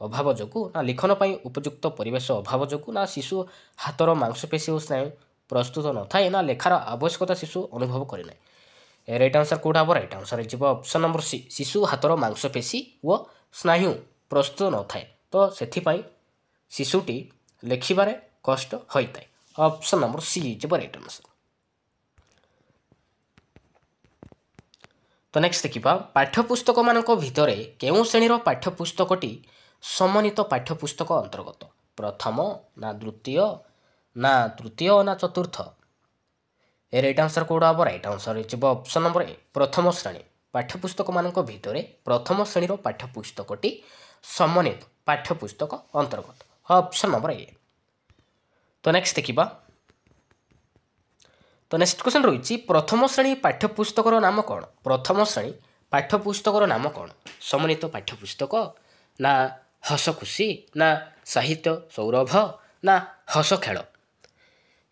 ଅଭାବ ଯୋଗୁଁ, ନା ଲିଖନ ପାଇଁ ଉପଯୁକ୍ତ ପରିବେଶ ଅଭାବ ଯୋଗୁଁ, ନା ଶିଶୁ ହାତର ମାଂସପେଶୀ ଓ ସ୍ନାୟୁ ପ୍ରସ୍ତୁତ ନଥାଏ, ନା ଲେଖାର ଆବଶ୍ୟକତା ଶିଶୁ ଅନୁଭବ କରେ ନାହିଁ? ରାଇଟ୍ ଆନ୍ସର କେଉଁଟା ହେବ? ରାଇଟ୍ ଆନ୍ସର ଯିବ ଅପସନ୍ ନମ୍ବର ସି, ଶିଶୁ ହାତର ମାଂସପେଶୀ ଓ ସ୍ନାୟୁ ପ୍ରସ୍ତୁତ ନଥାଏ, ତ ସେଥିପାଇଁ ଶିଶୁଟି ଲେଖିବାରେ କଷ୍ଟ ହୋଇଥାଏ। ଅପସନ୍ ନମ୍ବର ସି ଯିବ ରାଇଟ୍ ଆନ୍ସର। ତ ନେକ୍ସଟ ଦେଖିବା, ପାଠ୍ୟପୁସ୍ତକମାନଙ୍କ ଭିତରେ କେଉଁ ଶ୍ରେଣୀର ପାଠ୍ୟପୁସ୍ତକଟି ସମନ୍ୱିତ ପାଠ୍ୟପୁସ୍ତକ ଅନ୍ତର୍ଗତ? ପ୍ରଥମ, ନା ଦ୍ୱିତୀୟ, ନା ତୃତୀୟ, ନା ଚତୁର୍ଥ? ରାଇଟ୍ ଆନ୍ସର କେଉଁଟା ହେବ? ରାଇଟ୍ ଆନ୍ସର ଯିବ ଅପସନ୍ ନମ୍ବର ଏ, ପ୍ରଥମ ଶ୍ରେଣୀ। ପାଠ୍ୟପୁସ୍ତକମାନଙ୍କ ଭିତରେ ପ୍ରଥମ ଶ୍ରେଣୀର ପାଠ୍ୟପୁସ୍ତକଟି ସମନ୍ୱିତ ପାଠ୍ୟପୁସ୍ତକ ଅନ୍ତର୍ଗତ। Option number A. ତ ନେକ୍ସଟ ଦେଖିବା, ତ ନେକ୍ସଟ କ୍ୱେଶ୍ଚନ୍ ରହିଛି, ପ୍ରଥମ ଶ୍ରେଣୀ ପାଠ୍ୟପୁସ୍ତକର ନାମ କ'ଣ? ପ୍ରଥମ ଶ୍ରେଣୀ ପାଠ୍ୟପୁସ୍ତକର ନାମ କ'ଣ? ସମନ୍ୱିତ ପାଠ୍ୟପୁସ୍ତକ, ନା ହସଖୁସି, ନା ସାହିତ୍ୟ ସୌରଭ, ନା ହସ ଖେଳ?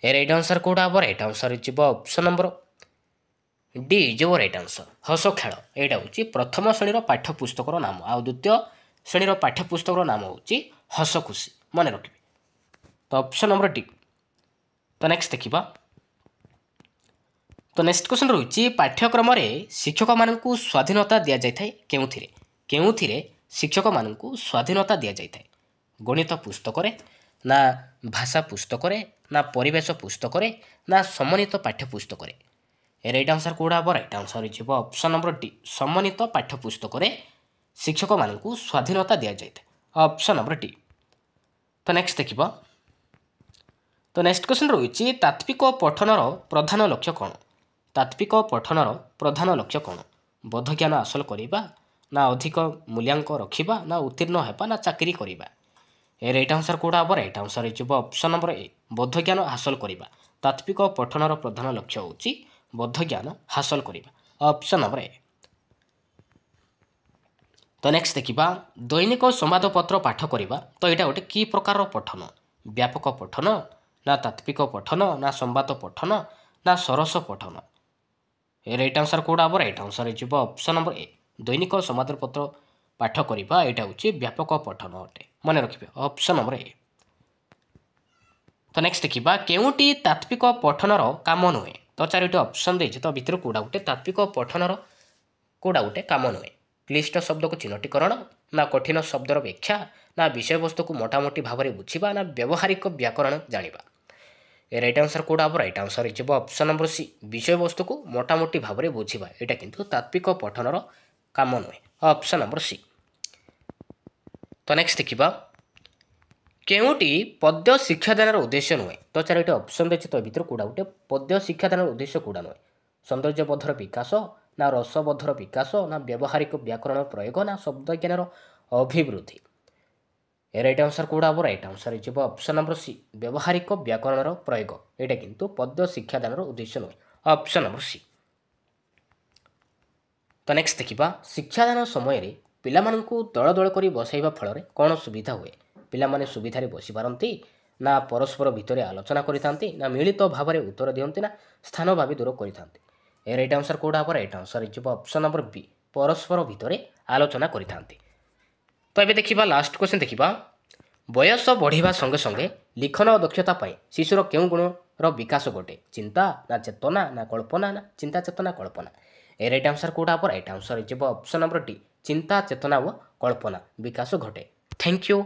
ରାଇଟ୍ ଆନ୍ସର କେଉଁଟା ହେବ? ରାଇଟ୍ ଆନ୍ସର ଯିବ ଅପସନ୍ ନମ୍ବର ଡି ଯିବ ରାଇଟ୍ ଆନ୍ସର, ହସ ଖେଳ। ଏଇଟା ହେଉଛି ପ୍ରଥମ ଶ୍ରେଣୀର ପାଠ୍ୟପୁସ୍ତକର ନାମ, ଆଉ ଦ୍ୱିତୀୟ ଶ୍ରେଣୀର ପାଠ୍ୟପୁସ୍ତକର ନାମ ହେଉଛି ହସଖୁସି। ମନେ ରଖିବେ। ତ ଅପସନ୍ ନମ୍ବର ଡି। ତ ନେକ୍ସଟ ଦେଖିବା, ତ ନେକ୍ସଟ କ୍ୱେଶ୍ଚନ୍ ରହିଛି, ପାଠ୍ୟକ୍ରମରେ ଶିକ୍ଷକମାନଙ୍କୁ ସ୍ୱାଧୀନତା ଦିଆଯାଇଥାଏ କେଉଁଥିରେ? କେଉଁଥିରେ ଶିକ୍ଷକମାନଙ୍କୁ ସ୍ୱାଧୀନତା ଦିଆଯାଇଥାଏ? ଗଣିତ ପୁସ୍ତକରେ, ନା ଭାଷା ପୁସ୍ତକରେ, ନା ପରିବେଶ ପୁସ୍ତକରେ, ନା ସମନ୍ୱିତ ପାଠ୍ୟପୁସ୍ତକରେ? ରାଇଟ୍ ଆନ୍ସର କେଉଁଟା ହେବ? ରାଇଟ୍ ଆନ୍ସର ଯିବ ଅପସନ୍ ନମ୍ବର ଡି, ସମନ୍ୱିତ ପାଠ୍ୟପୁସ୍ତକରେ ଶିକ୍ଷକମାନଙ୍କୁ ସ୍ୱାଧୀନତା ଦିଆଯାଇଥାଏ। Option number D. ତ ନେକ୍ସଟ ଦେଖିବା, ତ ନେକ୍ସଟ କ୍ୱେଶ୍ଚନ୍ ରହିଛି, ତାତ୍ତ୍ୱିକ ପଠନର ପ୍ରଧାନ ଲକ୍ଷ୍ୟ କ'ଣ? ତାତ୍ତ୍ୱିକ ପଠନର ପ୍ରଧାନ ଲକ୍ଷ୍ୟ କ'ଣ? ବୋଧଜ୍ଞାନ ହାସଲ କରିବା, ନା ଅଧିକ ମୂଲ୍ୟାଙ୍କ ରଖିବା, ନା ଉତ୍ତୀର୍ଣ୍ଣ ହେବା, ନା ଚାକିରି କରିବା? ରାଇଟ୍ ଆନ୍ସର କେଉଁଟା ହେବ? ରାଇଟ୍ ଆନ୍ସର ଯିବ ଅପସନ୍ ନମ୍ବର ଏ, ବୋଧଜ୍ଞାନ ହାସଲ କରିବା। ତାତ୍ତ୍ୱିକ ପଠନର ପ୍ରଧାନ ଲକ୍ଷ୍ୟ ହେଉଛି ବୋଧଜ୍ଞାନ ହାସଲ କରିବା। Option number A. ତ ନେକ୍ସଟ ଦେଖିବା, ଦୈନିକ ସମ୍ବାଦପତ୍ର ପାଠ କରିବା, ତ ଏଇଟା ଗୋଟେ କି ପ୍ରକାରର ପଠନ? ବ୍ୟାପକ ପଠନ, ନା ତାତ୍ତ୍ୱିକ ପଠନ, ନା ସମ୍ବାଦ ପଠନ, ନା ସରସ ପଠନ? ରାଇଟ୍ ଆନ୍ସର କେଉଁଟା ହେବ? ରାଇଟ୍ ଆନ୍ସର ଯିବ ଅପସନ୍ ନମ୍ବର ଏ, ଦୈନିକ ସମ୍ବାଦପତ୍ର ପାଠ କରିବା, ଏଇଟା ହେଉଛି ବ୍ୟାପକ ପଠନ ଅଟେ। ମନେ ରଖିବେ ଅପସନ୍ ନମ୍ବର ଏ। ତ ନେକ୍ସଟ ଦେଖିବା, କେଉଁଟି ତାତ୍ତ୍ୱିକ ପଠନର କାମ ନୁହେଁ? ତ ଚାରିଟି ଅପସନ୍ ଦେଇଛି, ତ ଭିତରୁ କେଉଁଟା ଗୋଟେ ତାତ୍ତ୍ୱିକ ପଠନର କେଉଁଟା ଗୋଟେ କାମ ନୁହେଁ? କ୍ଲିଷ୍ଟ ଶବ୍ଦକୁ ଚିହ୍ନଟୀକରଣ, ନା କଠିନ ଶବ୍ଦର ବ୍ୟାଖ୍ୟା, ନା ବିଷୟବସ୍ତୁକୁ ମୋଟାମୋଟି ଭାବରେ ବୁଝିବା, ନା ବ୍ୟବହାରିକ ବ୍ୟାକରଣ ଜାଣିବା? ରାଇଟ୍ ଆନ୍ସର କେଉଁଟା ହେବ? ରାଇଟ୍ ଆନ୍ସର ଯିବ ଅପସନ୍ ନମ୍ବର ସି, ବିଷୟବସ୍ତୁକୁ ମୋଟାମୋଟି ଭାବରେ ବୁଝିବା। ଏଇଟା କିନ୍ତୁ ତାତ୍ତ୍ୱିକ ପଠନର କାମ ନୁହେଁ। Option number C. ତ ନେକ୍ସଟ ଦେଖିବା, କେଉଁଟି ପଦ୍ୟ ଶିକ୍ଷାଦାନର ଉଦ୍ଦେଶ୍ୟ ନୁହେଁ? ତ ଚାରିଟି ଅପସନ୍ ଦେଇଛି, ତ ଭିତରୁ କେଉଁଟା ଗୋଟେ ପଦ୍ୟ ଶିକ୍ଷାଦାନର ଉଦ୍ଦେଶ୍ୟ କେଉଁଟା ନୁହେଁ? ସୌନ୍ଦର୍ଯ୍ୟବୋଧର ବିକାଶ, ନା ରସବୋଧର ବିକାଶ, ନା ବ୍ୟବହାରିକ ବ୍ୟାକରଣ ପ୍ରୟୋଗ, ନା ଶବ୍ଦଜ୍ଞାନର ଅଭିବୃଦ୍ଧି? ରାଇଟ୍ ଆନ୍ସର କେଉଁଟା ହେବ? ରାଇଟ୍ ଆନ୍ସର ଯିବ ଅପସନ୍ ନମ୍ବର ସି, ବ୍ୟବହାରିକ ବ୍ୟାକରଣର ପ୍ରୟୋଗ। ଏଇଟା କିନ୍ତୁ ପଦ୍ୟ ଶିକ୍ଷାଦାନର ଉଦ୍ଦେଶ୍ୟ ନୁହେଁ। Option number C. ତ ନେକ୍ସଟ ଦେଖିବା, ଶିକ୍ଷାଦାନ ସମୟରେ ପିଲାମାନଙ୍କୁ ଦଳ ଦଳ କରି ବସାଇବା ଫଳରେ କ'ଣ ସୁବିଧା ହୁଏ? ପିଲାମାନେ ସୁବିଧାରେ ବସିପାରନ୍ତି, ନା ପରସ୍ପର ଭିତରେ ଆଲୋଚନା କରିଥାନ୍ତି, ନା ମିଳିତ ଭାବରେ ଉତ୍ତର ଦିଅନ୍ତି, ନା ସ୍ଥାନ ଭାବେ ଦୂର କରିଥାନ୍ତି? ରାଇଟ୍ ଆନ୍ସର କେଉଁଟା ହେବ? ରାଇଟ୍ ଆନ୍ସର ଯିବ ଅପସନ୍ ନମ୍ବର ବି, ପରସ୍ପର ଭିତରେ ଆଲୋଚନା କରିଥାନ୍ତି। ତ ଏବେ ଦେଖିବା ଲାଷ୍ଟ କ୍ୱେଶ୍ଚନ୍ ଦେଖିବା, ବୟସ ବଢ଼ିବା ସଙ୍ଗେ ସଙ୍ଗେ ଲିଖନ ଦକ୍ଷତା ପାଇଁ ଶିଶୁର କେଉଁ ଗୁଣର ବିକାଶ ଘଟେ? ଚିନ୍ତା, ନା ଚେତନା, ନା କଳ୍ପନା, ନା ଚିନ୍ତା ଚେତନା କଳ୍ପନା? ରାଇଟ୍ ଆନ୍ସର କେଉଁଟା ହେବ? ରାଇଟ୍ ଆନ୍ସର ଯିବ ଅପସନ୍ ନମ୍ବର ଡି, ଚିନ୍ତା ଚେତନା ଓ କଳ୍ପନା ବିକାଶ ଘଟେ। Thank you.